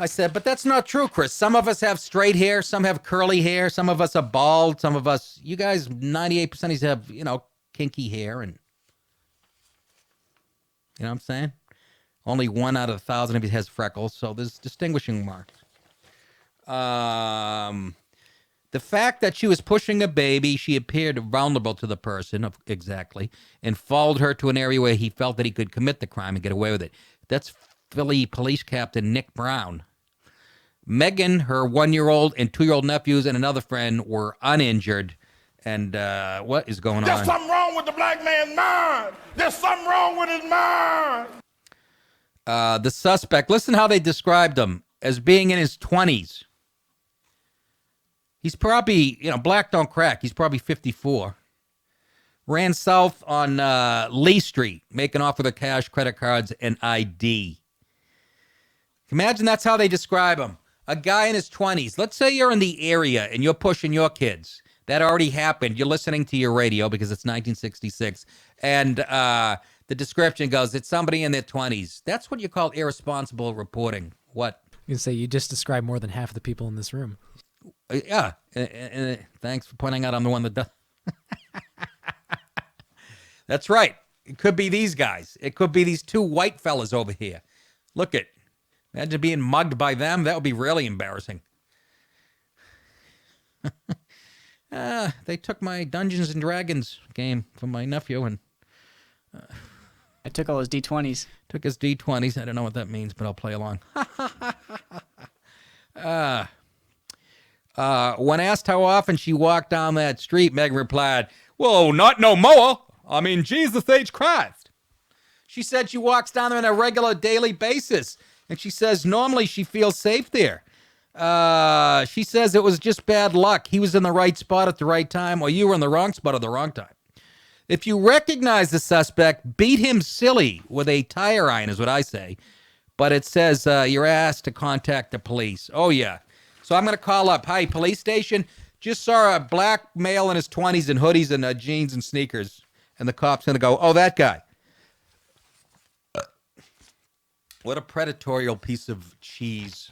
I said, but that's not true, Chris. Some of us have straight hair, some have curly hair, some of us are bald, some of us, you guys, 98% of you have, kinky hair, and you know what I'm saying? Only 1 out of 1,000 of you has freckles, so there's distinguishing marks. The fact that she was pushing a baby, she appeared vulnerable to the person, exactly, and followed her to an area where he felt that he could commit the crime and get away with it. That's Philly Police Captain Nick Brown. Megan, her 1-year-old and 2-year-old nephews, and another friend were uninjured. And what is going on? There's something wrong with the black man's mind. There's something wrong with his mind. The suspect, listen how they described him, as being in his 20s. He's probably, black don't crack. He's probably 54. Ran south on Lee Street, making off with the cash, credit cards, and ID. Imagine that's how they describe him. A guy in his 20s. Let's say you're in the area and you're pushing your kids. That already happened. You're listening to your radio because it's 1966. And the description goes, it's somebody in their 20s. That's what you call irresponsible reporting. What? You can say you just described more than half of the people in this room. Yeah. And thanks for pointing out I'm the one that does. That's right. It could be these guys. It could be these 2 white fellas over here. Look at. Imagine being mugged by them. That would be really embarrassing. They took my Dungeons and Dragons game from my nephew, and I took all his D20s. Took his D20s. I don't know what that means, but I'll play along. When asked how often she walked down that street, Megan replied, "Whoa, not no more. I mean, Jesus H. Christ." She said she walks down there on a regular daily basis, and she says normally she feels safe there. She says it was just bad luck. He was in the right spot at the right time, or you were in the wrong spot at the wrong time. If you recognize the suspect, beat him silly with a tire iron is what I say. But it says you're asked to contact the police. Oh, yeah. So I'm going to call up. Hi, police station. Just saw a black male in his 20s in hoodies and jeans and sneakers. And the cop's going to go, oh, that guy. What a predatorial piece of cheese.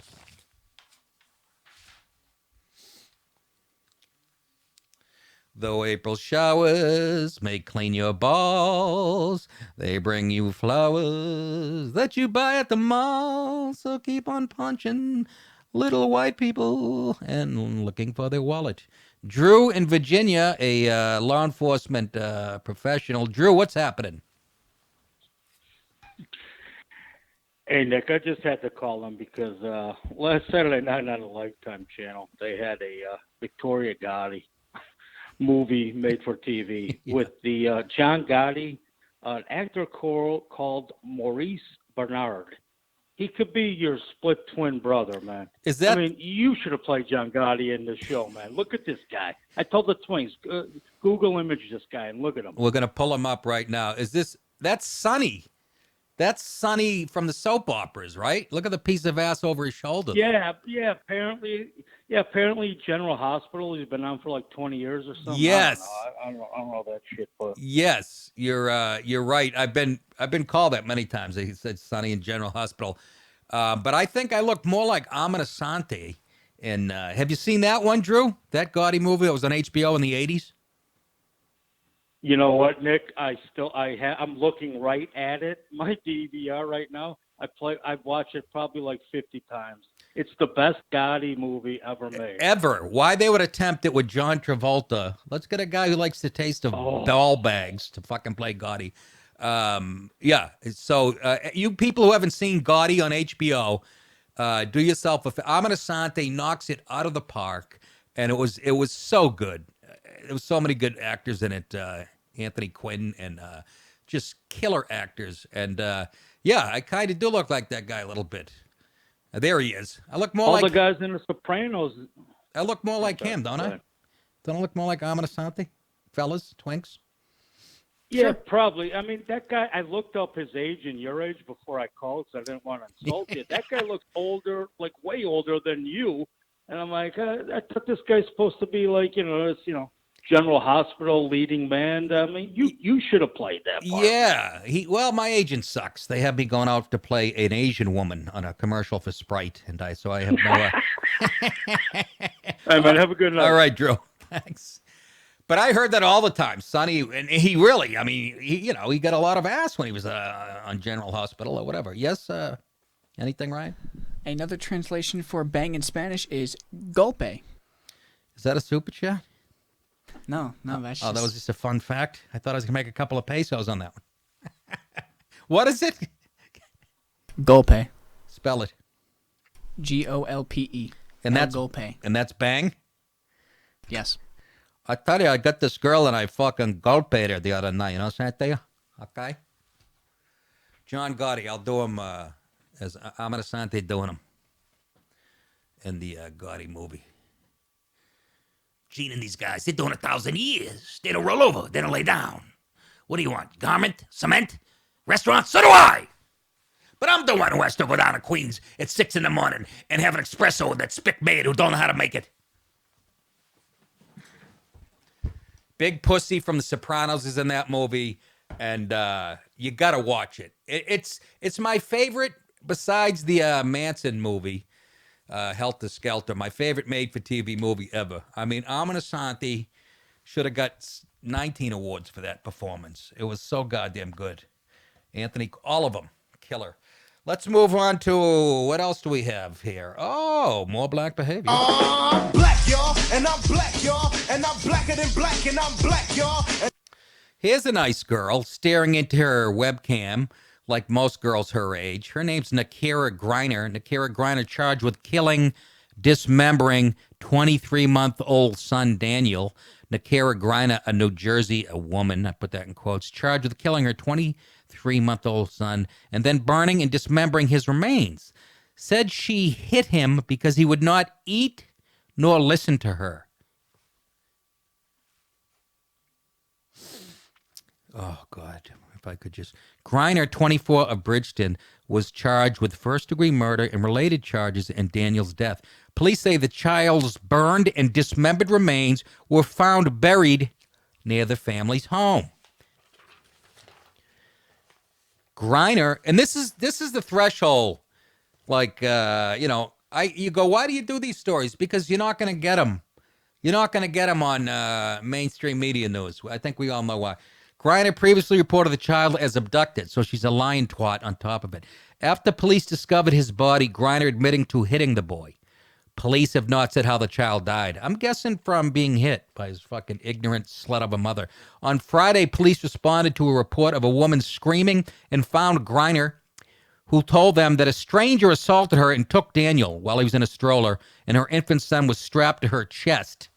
Though April showers may clean your balls, they bring you flowers that you buy at the mall. So keep on punching little white people and looking for their wallet. Drew in Virginia, a law enforcement professional. Drew, what's happening? Hey, Nick, I just had to call them because last Saturday night on the Lifetime channel, they had a Victoria Gotti movie made for TV with the John Gotti, an actor called Maurice Bernard. He could be your split twin brother, man. Is that? I mean, you should have played John Gotti in the show, man. Look at this guy. I told the twins, Google image this guy and look at him. We're going to pull him up right now. That's Sonny. That's Sonny from the soap operas, right? Look at the piece of ass over his shoulder. Yeah. Apparently General Hospital. He's been on for like 20 years or something. Yes. I don't know that shit, but yes, you're right. I've been called that many times. He said Sonny in General Hospital, but I think I look more like Amon Asante. And have you seen that one, Drew? That Gotti movie that was on HBO in the 80s. you know what, Nick? I'm looking right at it. My DVR right now. I've watched it probably like 50 times. It's the best Gotti movie ever made. Ever. Why they would attempt it with John Travolta. Let's get a guy who likes the taste of ball bags to fucking play Gotti. Yeah. So you people who haven't seen Gotti on HBO, do yourself a favor. Amon Asante knocks it out of the park, and it was so good. There was so many good actors in it. Anthony Quinn and just killer actors. And yeah, I kind of do look like that guy a little bit. There he is. I look more all like the guys in The Sopranos. I look more like him, don't I? Don't I look more like Amon Asante, fellas, twinks? Yeah, Sure. Probably. I mean, that guy. I looked up his age and your age before I called, so I didn't want to insult you. That guy looks older, like way older than you. And I'm like, I thought this guy's supposed to be like, General Hospital leading man. I mean, you should have played that part. Yeah. Well, my agent sucks. They have me going out to play an Asian woman on a commercial for Sprite, and so I have no. Hey, man, have a good night. All right, Drew. Thanks. But I heard that all the time, Sonny, and he really, I mean, he got a lot of ass when he was on General Hospital or whatever. Yes. Anything, Ryan? Another translation for bang in Spanish is golpe. Is that a super chat? No, that's just... that was just a fun fact. I thought I was going to make a couple of pesos on that one. What is it? Golpe. Spell it. Golpe. And that's golpe. And that's bang? Yes. I tell you, I got this girl and I fucking golpeed her the other night. You know what I'm saying? Okay. John Gotti, I'll do him as Amon Asante doing him in the Gotti movie. Gene and these guys, they're doing 1,000 years. They don't roll over. They don't lay down. What do you want? Garment? Cement? Restaurant? So do I. But I'm the one who has to go down to Queens at 6 in the morning and have an espresso with that spick maid who don't know how to make it. Big Pussy from The Sopranos is in that movie, and you got to watch it. It's my favorite besides the Manson movie. Helter Skelter, my favorite made-for-TV movie ever. I mean, Amon Asante should have got 19 awards for that performance. It was so goddamn good. Anthony, all of them, killer. Let's move on to, what else do we have here? Oh, more black behavior. I'm black, y'all, and I'm black, y'all, and I'm blacker than black, and I'm black, y'all. Here's a nice girl staring into her webcam, like most girls her age. Her name's Nakira Griner. Nakira Griner charged with killing, dismembering 23-month-old son Daniel. Nakira Griner, a New Jersey woman, I put that in quotes, charged with killing her 23-month-old son and then burning and dismembering his remains. Said she hit him because he would not eat nor listen to her. Oh, God. If I could just... Griner, 24, of Bridgeton, was charged with first-degree murder and related charges in Daniel's death. Police say the child's burned and dismembered remains were found buried near the family's home. Griner, and this is the threshold. Like, you go, why do you do these stories? Because you're not going to get them You're not going to get him on mainstream media news. I think we all know why. Griner previously reported the child as abducted, so she's a lying twat on top of it. After police discovered his body, Griner admitting to hitting the boy. Police have not said how the child died. I'm guessing from being hit by his fucking ignorant slut of a mother. On Friday, police responded to a report of a woman screaming and found Griner, who told them that a stranger assaulted her and took Daniel while he was in a stroller, and her infant son was strapped to her chest.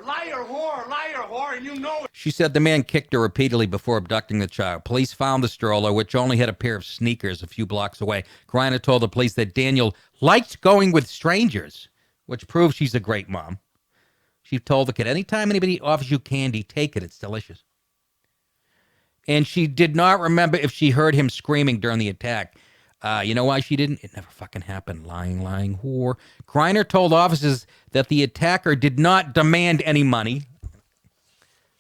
Liar, whore, and you know it. She said the man kicked her repeatedly before abducting the child. Police found the stroller, which only had a pair of sneakers a few blocks away. Griner told the police that Daniel liked going with strangers, which proves she's a great mom. She told the kid, anytime anybody offers you candy, take it. It's delicious. And she did not remember if she heard him screaming during the attack. You know why she didn't? It never fucking happened. Lying whore. Griner told officers that the attacker did not demand any money.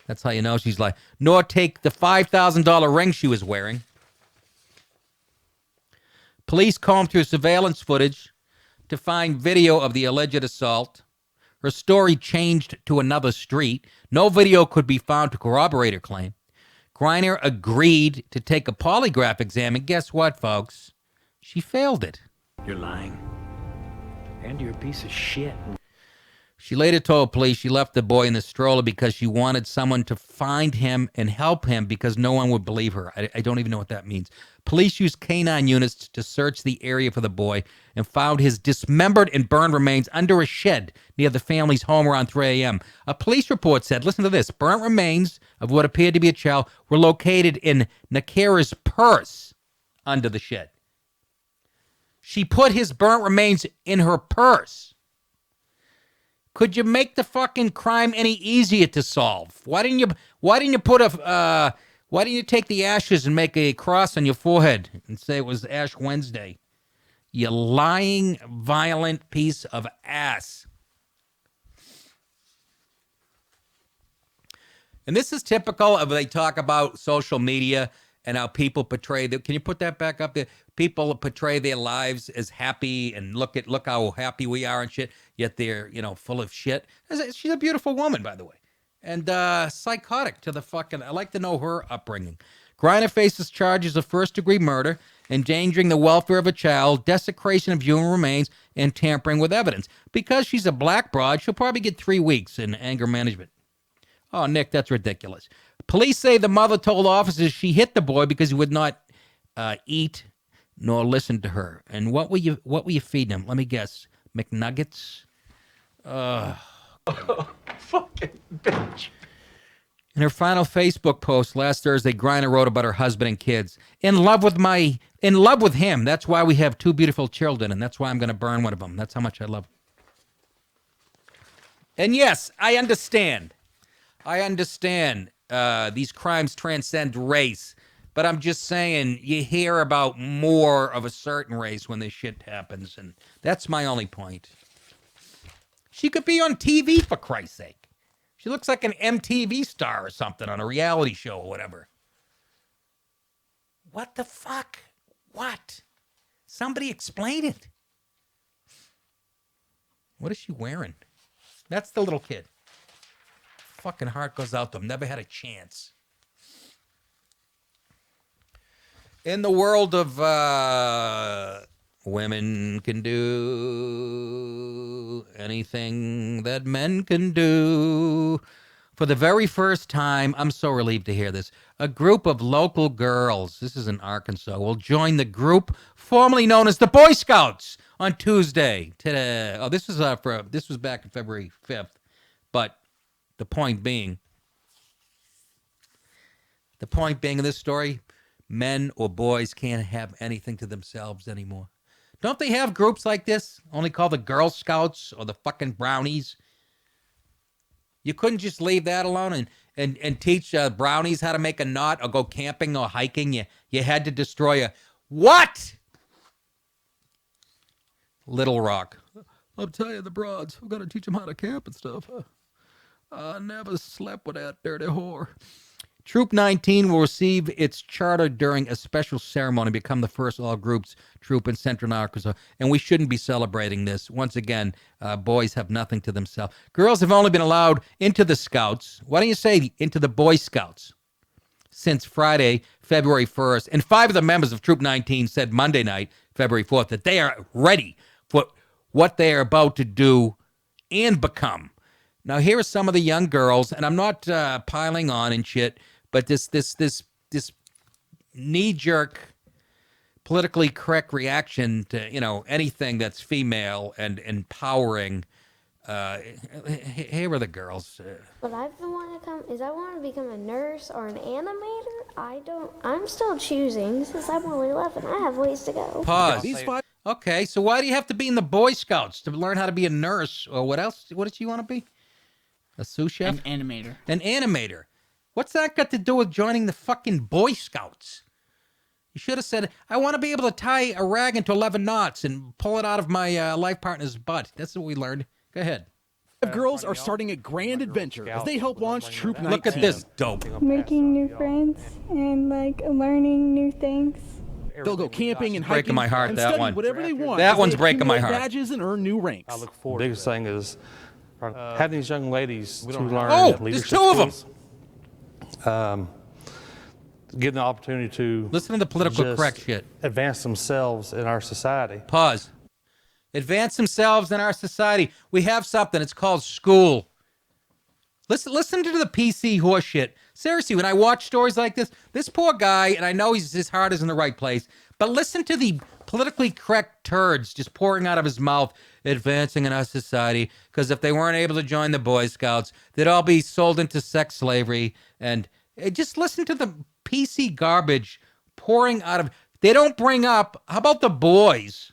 That's how you know she's lying. Nor take the $5,000 ring she was wearing. Police combed through surveillance footage to find video of the alleged assault. Her story changed to another street. No video could be found to corroborate her claim. Griner agreed to take a polygraph exam, and guess what, folks? She failed it. You're lying. And you're a piece of shit. She later told police she left the boy in the stroller because she wanted someone to find him and help him because no one would believe her. I don't even know what that means. Police used canine units to search the area for the boy and found his dismembered and burned remains under a shed near the family's home around 3 a.m. A police report said, listen to this, burnt remains of what appeared to be a child were located in Nakara's purse under the shed. She put his burnt remains in her purse. Could you make the fucking crime any easier to solve? Why didn't you take the ashes and make a cross on your forehead and say it was Ash Wednesday? You lying, violent piece of ass. And this is typical of, they talk about social media and how people portray can you put that back up there? People portray their lives as happy and look how happy we are and shit, yet they're, full of shit. She's a beautiful woman, by the way. And psychotic to the fucking, I like to know her upbringing. Griner faces charges of first-degree murder, endangering the welfare of a child, desecration of human remains, and tampering with evidence. Because she's a black broad, she'll probably get 3 weeks in anger management. Oh, Nick, that's ridiculous. Police say the mother told officers she hit the boy because he would not eat nor listen to her. And what were you feeding him? Let me guess. McNuggets? Fucking bitch. In her final Facebook post last Thursday, Griner wrote about her husband and kids. In love with him. That's why we have 2 beautiful children, and that's why I'm going to burn one of them. That's how much I love him. And yes, I understand. These crimes transcend race. But I'm just saying, you hear about more of a certain race when this shit happens, and that's my only point. She could be on TV, for Christ's sake. She looks like an MTV star or something on a reality show or whatever. What the fuck? What? Somebody explain it. What is she wearing? That's the little kid. Fucking heart goes out to him. Never had a chance. In the world of women can do anything that men can do. For the very first time, I'm so relieved to hear this, a group of local girls, this is in Arkansas, will join the group formerly known as the Boy Scouts on Tuesday. Today. Oh, this was back on February 5th. But the point being in this story, men or boys can't have anything to themselves anymore. Don't they have groups like this, only called the Girl Scouts or the fucking Brownies? You couldn't just leave that alone and teach brownies how to make a knot or go camping or hiking. You had to destroy a what? Little Rock. I'll tell you, the broads, I've got to teach them how to camp and stuff. I never slept with that dirty whore. Troop 19 will receive its charter during a special ceremony, become the first all-groups troop in Central Arkansas, and we shouldn't be celebrating this. Once again, boys have nothing to themselves. Girls have only been allowed into the Scouts. Why don't you say into the Boy Scouts? Since Friday, February 1st, and 5 of the members of Troop 19 said Monday night, February 4th, that they are ready for what they are about to do and become. Now, here are some of the young girls, and I'm not piling on and shit, but this knee-jerk, politically correct reaction to, anything that's female and empowering. Here are the girls. But I want to become a nurse or an animator. I'm still choosing since I'm only 11. I have ways to go. Pause. Okay, so why do you have to be in the Boy Scouts? To learn how to be a nurse or what else? What did you want to be? A sous chef? An animator. An animator. What's that got to do with joining the fucking Boy Scouts? You should have said, I want to be able to tie a rag into 11 knots and pull it out of my life partner's butt. That's what we learned. Go ahead. Girls are starting a grand adventure as they help launch Troop 19. Look at this dope. Making new friends and learning new things. They'll go camping and hiking breaking my heart, and that study one. whatever they want. That one's breaking my heart. Badges and earn new ranks. I look forward. The biggest thing is having these young ladies to learn there's leadership 2 of them. skills. Give them the opportunity to listen to the political just correct shit. Advance themselves in our society. Pause. Advance themselves in our society. We have something. It's called school. Listen to the PC horse shit. Seriously, when I watch stories like this poor guy, and I know his heart is in the right place, but listen to the politically correct turds just pouring out of his mouth, advancing in our society, because if they weren't able to join the Boy Scouts, they'd all be sold into sex slavery. And just listen to the PC garbage pouring out of... They don't bring up, how about the boys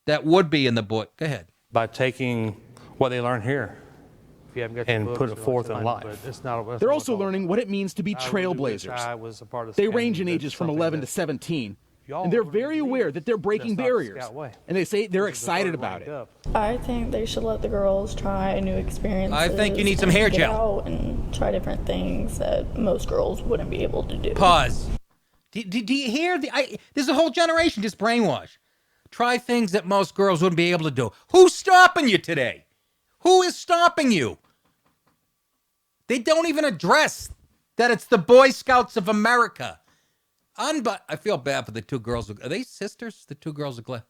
that would be in the book? Go ahead. By taking what they learn here and put it forth in life. They're also learning what it means to be trailblazers. They range in ages from 11 to 17. And they're very aware that they're breaking barriers. And they say they're excited about it. I think they should let the girls try new experiences. I think you need some hair get gel. out and try different things that most girls wouldn't be able to do. Pause. Do you hear? There's a whole generation just brainwashed. Try things that most girls wouldn't be able to do. Who's stopping you today? Who is stopping you? They don't even address that it's the Boy Scouts of America. I feel bad for the 2 girls. Are they sisters? The 2 girls are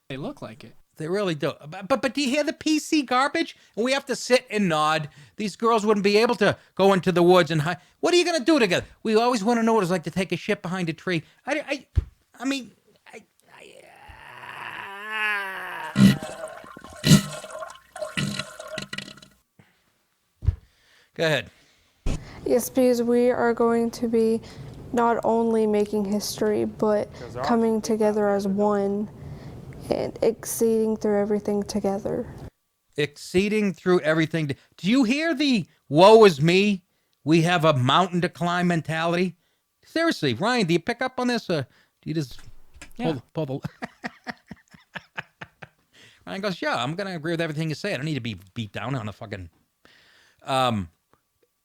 They look like it. They really do. But do you hear the PC garbage? And we have to sit and nod. These girls wouldn't be able to go into the woods and hide. What are you going to do together? We always want to know what it's like to take a shit behind a tree. I mean... Go ahead. Yes, because we are going to be not only making history, but coming together as one and exceeding through everything together. Exceeding through everything. Do you hear the woe is me? We have a mountain to climb mentality. Seriously, Ryan, do you pick up on this? Do you just pull the... Ryan goes, yeah, I'm going to agree with everything you say. I don't need to be beat down on a fucking...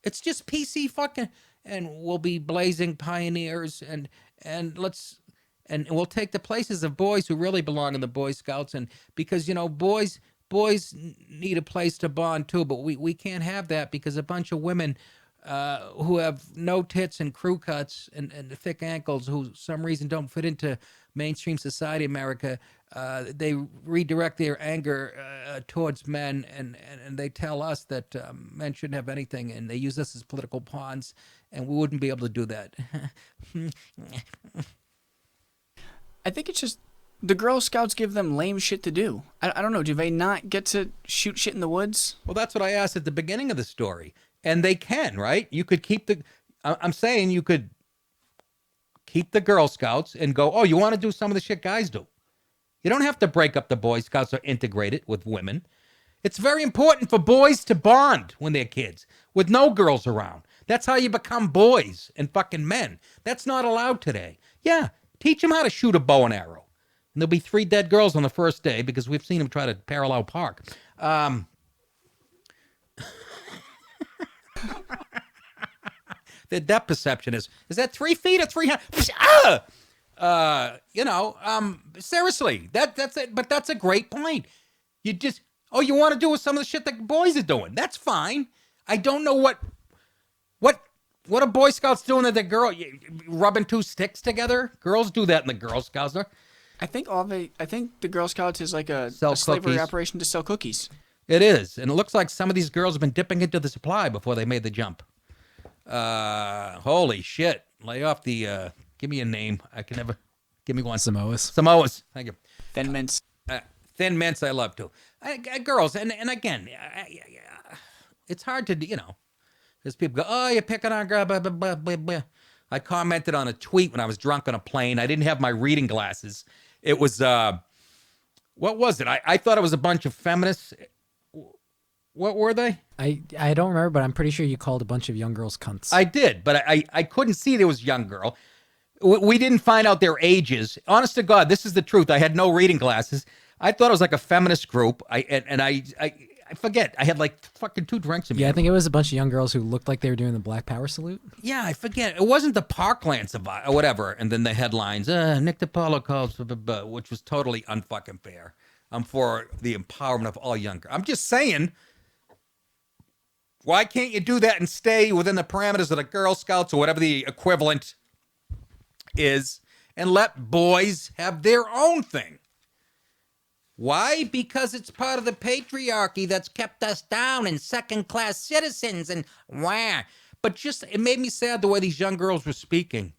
It's just PC fucking, and we'll be blazing pioneers, and we'll take the places of boys who really belong in the Boy Scouts, and because boys need a place to bond too, but we can't have that because a bunch of women who have no tits and crew cuts and thick ankles who some reason don't fit into mainstream society America, they redirect their anger towards men, and they tell us that men shouldn't have anything, and they use us as political pawns, and we wouldn't be able to do that. I think it's just the Girl Scouts give them lame shit to do. I don't know. Do they not get to shoot shit in the woods? Well, that's what I asked at the beginning of the story. And they can, right? You could keep I'm saying you could keep the Girl Scouts and go, oh, you want to do some of the shit guys do. You don't have to break up the Boy Scouts or integrate it with women. It's very important for boys to bond when they're kids with no girls around. That's how you become boys and fucking men. That's not allowed today. Yeah, teach them how to shoot a bow and arrow. And there'll be 3 dead girls on the first day because we've seen them try to parallel park. their depth perception is. Is that 3 feet or 300? Seriously, that's it. But that's a great point. You just, you want to do some of the shit that boys are doing. That's fine. I don't know what are Boy Scouts doing that the girl rubbing 2 sticks together? Girls do that in the Girl Scouts. I think the Girl Scouts is like a Sell slavery cookies. operation to sell cookies. It is, and it looks like some of these girls have been dipping into the supply before they made the jump. Holy shit! Lay off the. Give me a name. I can never. Give me one. Samoas. Thank you. Thin Mints. Thin Mints. I love too. Girls, and again, it's hard to because people go, oh, you're picking on girl. Blah, blah, blah, blah, blah. I commented on a tweet when I was drunk on a plane. I didn't have my reading glasses. It was what was it? I thought it was a bunch of feminists. What were they? I don't remember, but I'm pretty sure you called a bunch of young girls cunts. I did, but I couldn't see there was a young girl. We didn't find out their ages. Honest to God, this is the truth. I had no reading glasses. I thought it was like a feminist group. I forget. I had like fucking 2 drinks in me. Yeah, I think it was a bunch of young girls who looked like they were doing the Black Power salute. Yeah, I forget. It wasn't the Parkland or whatever. And then the headlines, Nick DiPaolo calls, which was totally unfucking fair. I'm for the empowerment of all young girls. I'm just saying, why can't you do that and stay within the parameters of the Girl Scouts or whatever the equivalent is and let boys have their own thing? Why? Because it's part of the patriarchy that's kept us down and second-class citizens and wah. But just, it made me sad the way these young girls were speaking.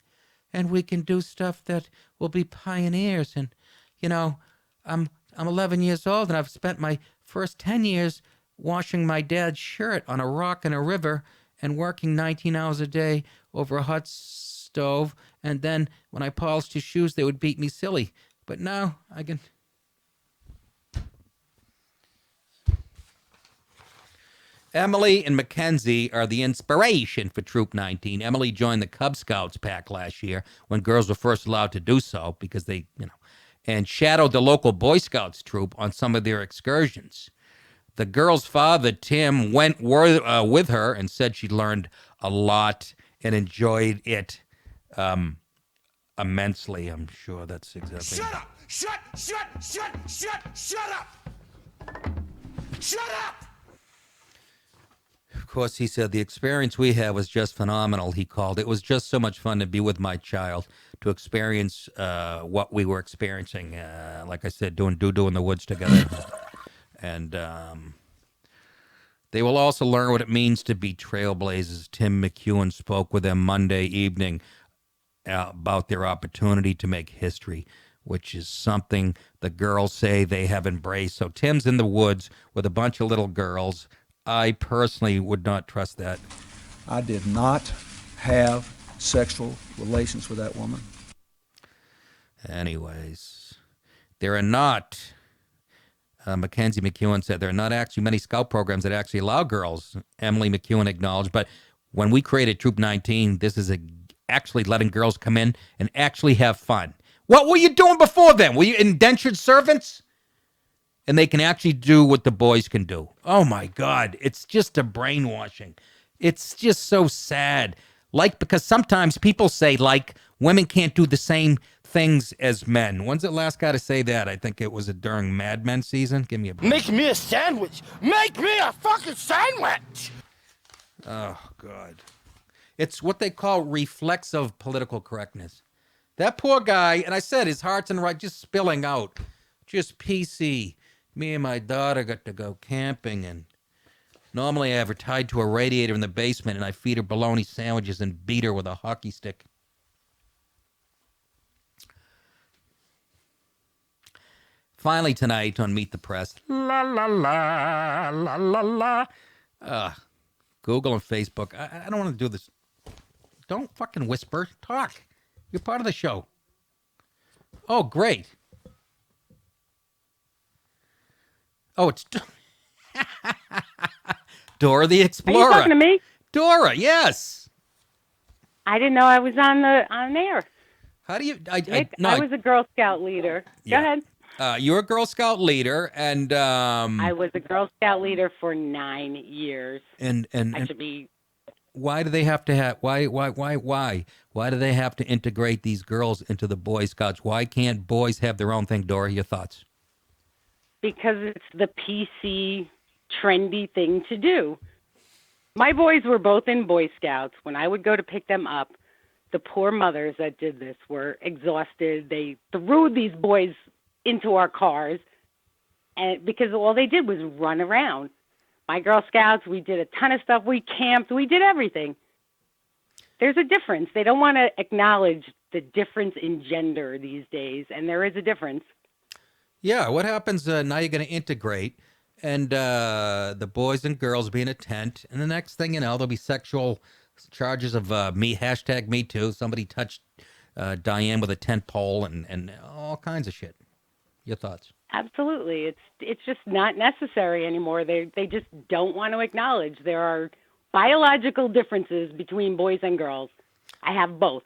And we can do stuff that will be pioneers. And, I'm 11 years old and I've spent my first 10 years washing my dad's shirt on a rock in a river and working 19 hours a day over a hot stove. And then when I polished his shoes, they would beat me silly. But now I can... Emily and Mackenzie are the inspiration for Troop 19. Emily joined the Cub Scouts pack last year when girls were first allowed to do so because they, and shadowed the local Boy Scouts troop on some of their excursions. The girl's father, Tim, went with her and said she learned a lot and enjoyed it immensely. I'm sure that's exactly... Shut up! Shut up! Shut up! Of course, he said, the experience we had was just phenomenal, he called. It was just so much fun to be with my child, to experience what we were experiencing. Like I said, doing doo-doo in the woods together. And they will also learn what it means to be trailblazers. Tim McEwen spoke with them Monday evening about their opportunity to make history, which is something the girls say they have embraced. So Tim's in the woods with a bunch of little girls. I personally would not trust that. I did not have sexual relations with that woman. Anyways, there are not, Mackenzie McEwen said, there are not actually many scout programs that actually allow girls, Emily McEwen acknowledged, but when we created Troop 19, this is actually letting girls come in and actually have fun. What were you doing before then? Were you indentured servants? And they can actually do what the boys can do. Oh, my God. It's just a brainwashing. It's just so sad. Because sometimes people say, women can't do the same things as men. When's the last guy to say that? I think it was during Mad Men season. Give me a break. Make me a sandwich. Make me a fucking sandwich. Oh, God. It's what they call reflexive political correctness. That poor guy, and I said his heart's in right, just spilling out. Just PC. Me and my daughter got to go camping, and normally I have her tied to a radiator in the basement, and I feed her bologna sandwiches and beat her with a hockey stick. Finally tonight on Meet the Press, la la la la la la. Google and Facebook. I don't want to do this. Don't fucking whisper. Talk. You're part of the show. Oh, great. Oh, it's Dora the Explorer. Are you talking to me? Dora, yes. I didn't know I was on air. How do you? Nick, I was a Girl Scout leader. Yeah. Go ahead. You're a Girl Scout leader, and I was a Girl Scout leader for 9 years. And I should be Why do they have to have? Why do they have to integrate these girls into the Boy Scouts? Why can't boys have their own thing? Dora, your thoughts? Because it's the PC, trendy thing to do. My boys were both in Boy Scouts. When I would go to pick them up, the poor mothers that did this were exhausted. They threw these boys into our cars, and because all they did was run around. My Girl Scouts, we did a ton of stuff. We camped. We did everything. There's a difference. They don't want to acknowledge the difference in gender these days, and there is a difference. Yeah, what happens now you're going to integrate, and the boys and girls be in a tent, and the next thing you know, there'll be sexual charges of hashtag Me Too. Somebody touched Diane with a tent pole and all kinds of shit. Your thoughts? Absolutely. It's just not necessary anymore. They just don't want to acknowledge there are biological differences between boys and girls. I have both.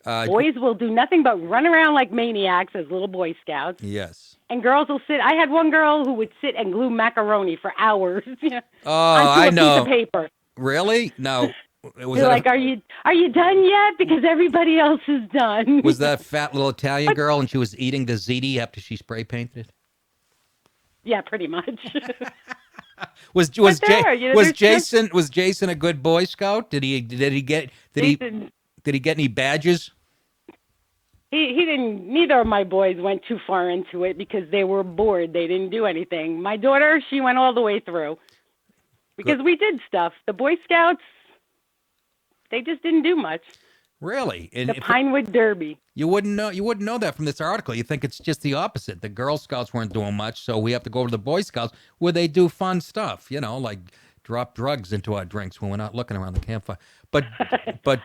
Boys will do nothing but run around like maniacs as little Boy Scouts. Yes. And girls will sit. I had one girl who would sit and glue macaroni for hours onto I a know. piece of paper. Really? No. Was You're like, are you done yet? Because everybody else is done. Was that fat little Italian girl and she was eating the ziti after she spray painted it? Yeah, pretty much. Was Jason a good Boy Scout? Did he get any badges? He didn't. Neither of my boys went too far into it because they were bored. They didn't do anything. My daughter, she went all the way through because we did stuff. The Boy Scouts, they just didn't do much. Really? And the Pinewood Derby. You wouldn't know that from this article. You think it's just the opposite. The Girl Scouts weren't doing much, so we have to go to the Boy Scouts where they do fun stuff, like drop drugs into our drinks when we're not looking around the campfire. But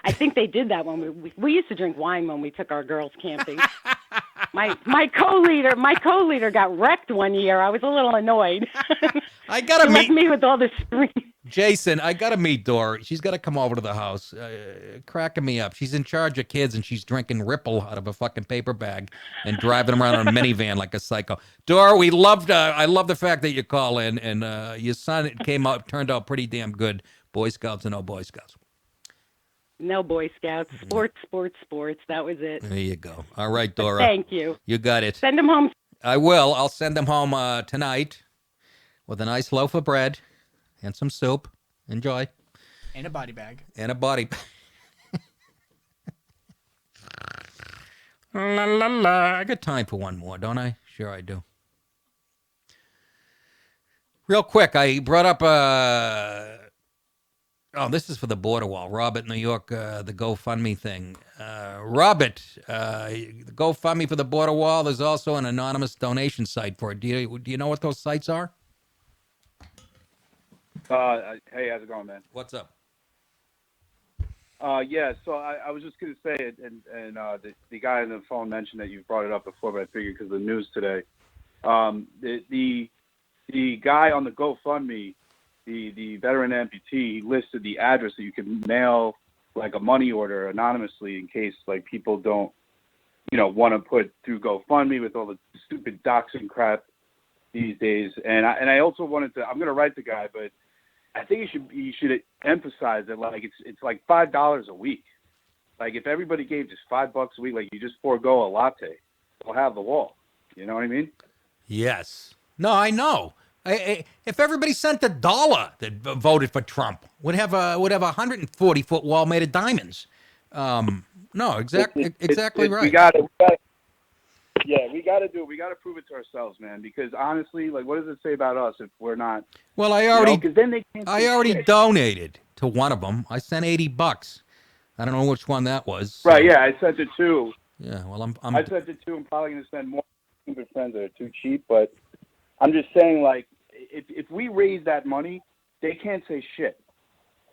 I think they did that when we used to drink wine when we took our girls camping. My co-leader got wrecked one year. I was a little annoyed. I gotta meet me with all the screaming. Jason, I gotta meet Dora. She's gotta come over to the house, cracking me up. She's in charge of kids and she's drinking Ripple out of a fucking paper bag and driving them around in a minivan like a psycho. Dora, I love the fact that you call in and your son turned out pretty damn good. Boy Scouts and no Boy Scouts. No Boy Scouts. Sports. That was it. There you go. All right, Dora. Thank you. You got it. Send them home. I will. I'll send them home tonight with a nice loaf of bread and some soup. Enjoy. And a body bag. And a body bag. La, la, la. I got time for one more, don't I? Sure I do. Real quick, I brought up... this is for the border wall. Robert, New York, the GoFundMe thing. Robert, the GoFundMe for the border wall. There's also an anonymous donation site for it. Do you know what those sites are? Hey, how's it going, man? What's up? Yeah, so I was just going to say it, and the guy on the phone mentioned that you brought it up before, but I figured because of the news today. The guy on the GoFundMe, the veteran amputee, he listed the address that you could mail like a money order anonymously in case like people don't, want to put through GoFundMe with all the stupid doxing crap these days. And I also wanted to, I'm going to write the guy, but I think you should emphasize that like it's like $5 a week. Like if everybody gave just $5 a week, like you just forego a latte, they'll have the wall. You know what I mean? Yes. No, I know. If everybody sent $1 that voted for Trump, would have a 140-foot wall made of diamonds. No, exactly right. We got to do it. We got to prove it to ourselves, man. Because honestly, like, what does it say about us if we're not? Well, I already donated to one of them. I sent $80. I don't know which one that was. So. Right? Yeah, I sent it too. Yeah. Well, I sent it too. I'm probably going to send more. Stupid friends that are too cheap, but I'm just saying, like, if we raise that money, they can't say shit.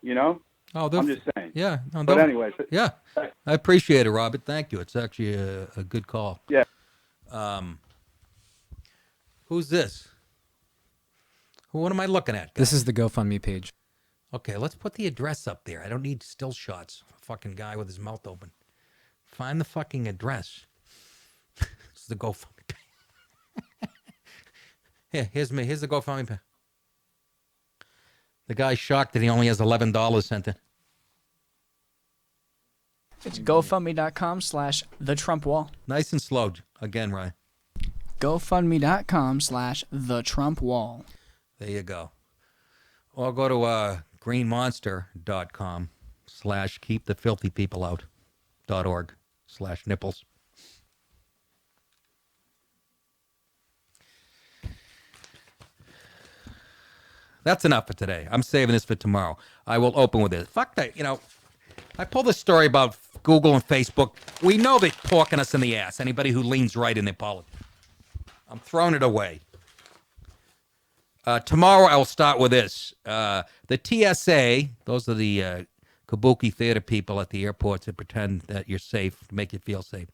Oh, I'm just saying. Yeah. No, but anyway. Yeah. I appreciate it, Robert. Thank you. It's actually a good call. Yeah. Who's this? What am I looking at, guys? This is the GoFundMe page. Okay, let's put the address up there. I don't need still shots of a fucking guy with his mouth open. Find the fucking address. This is the GoFundMe page. Here's the GoFundMe page. The guy's shocked that he only has $11 sent in. It's GoFundMe.com/TheTrumpWall. Nice and slow. Again, Ryan. GoFundMe.com/TheTrumpWall. There you go. Or go to greenmonster.com/keepthefilthypeopleout.org/nipples. That's enough for today. I'm saving this for tomorrow. I will open with it. Fuck that. I pulled this story about Google and Facebook. We know they're porking us in the ass. Anybody who leans right in their politics. I'm throwing it away. Tomorrow I will start with this. The TSA, those are the kabuki theater people at the airports that pretend that you're safe, to make you feel safe.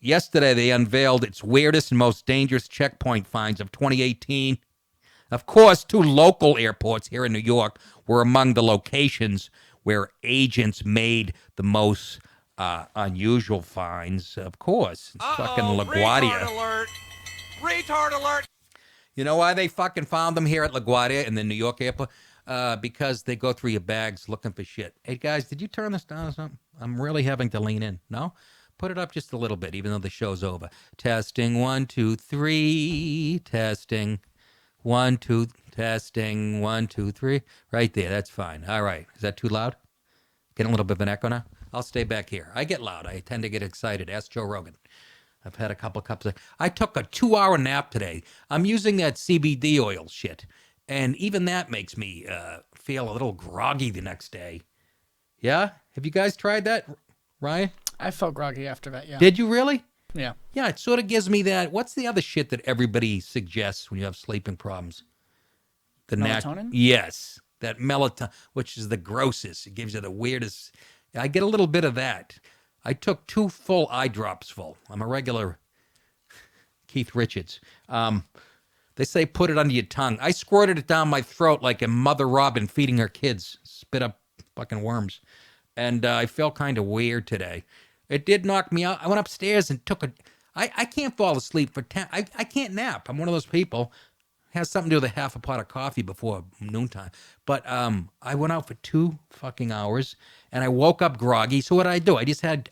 Yesterday they unveiled its weirdest and most dangerous checkpoint finds of 2018. Of course, 2 local airports here in New York were among the locations where agents made the most unusual finds. Of course, it's fucking LaGuardia. Retard alert! Retard alert! You know why they fucking found them here at LaGuardia in the New York airport? Because they go through your bags looking for shit. Hey, guys, did you turn this down or something? I'm really having to lean in. No? Put it up just a little bit, even though the show's over. Testing, 1, 2, 3. Testing. 1, 2, testing, 1, 2, 3. Right there, that's fine. All right. Is that too loud? Getting a little bit of an echo now? I'll stay back here. I get loud. I tend to get excited. Ask Joe Rogan. I've had a couple cups of... I took a 2-hour nap today. I'm using that CBD oil shit. And even that makes me feel a little groggy the next day. Yeah? Have you guys tried that, Ryan? I felt groggy after that, yeah. Did you really? Yeah. Yeah, it sort of gives me that. What's the other shit that everybody suggests when you have sleeping problems? The melatonin? Yes, that melatonin, which is the grossest. It gives you the weirdest. I get a little bit of that. I took 2 full eye drops full. I'm a regular Keith Richards. They say put it under your tongue. I squirted it down my throat like a Mother Robin feeding her kids. Spit up fucking worms. And I felt kind of weird today. It did knock me out. I went upstairs and took a... I can't fall asleep for 10... I can't nap. I'm one of those people. It has something to do with a half a pot of coffee before noontime. But I went out for 2 fucking hours, and I woke up groggy. So what did I do? I just had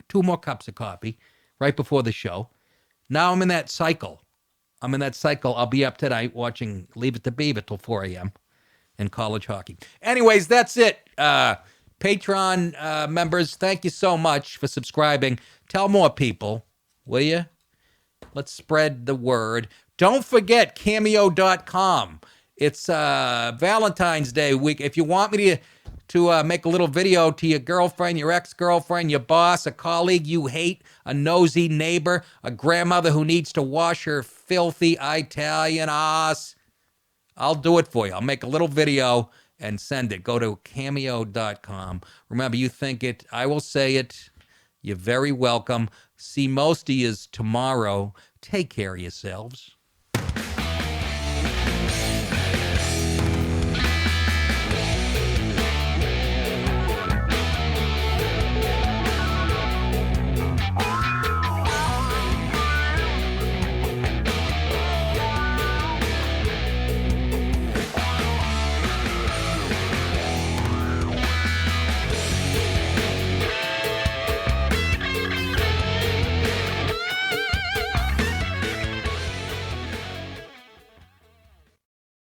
2 more cups of coffee right before the show. Now I'm in that cycle. I'll be up tonight watching Leave It to Beaver till 4 a.m. in college hockey. Anyways, that's it. Patreon members, thank you so much for subscribing. Tell more people, will you? Let's spread the word. Don't forget Cameo.com. It's Valentine's Day week. If you want me to make a little video to your girlfriend, your ex-girlfriend, your boss, a colleague you hate, a nosy neighbor, a grandmother who needs to wash her filthy Italian ass, I'll do it for you. I'll make a little video and send it. Go to Cameo.com. Remember, you think it, I will say it. You're very welcome. See most of yous tomorrow. Take care of yourselves.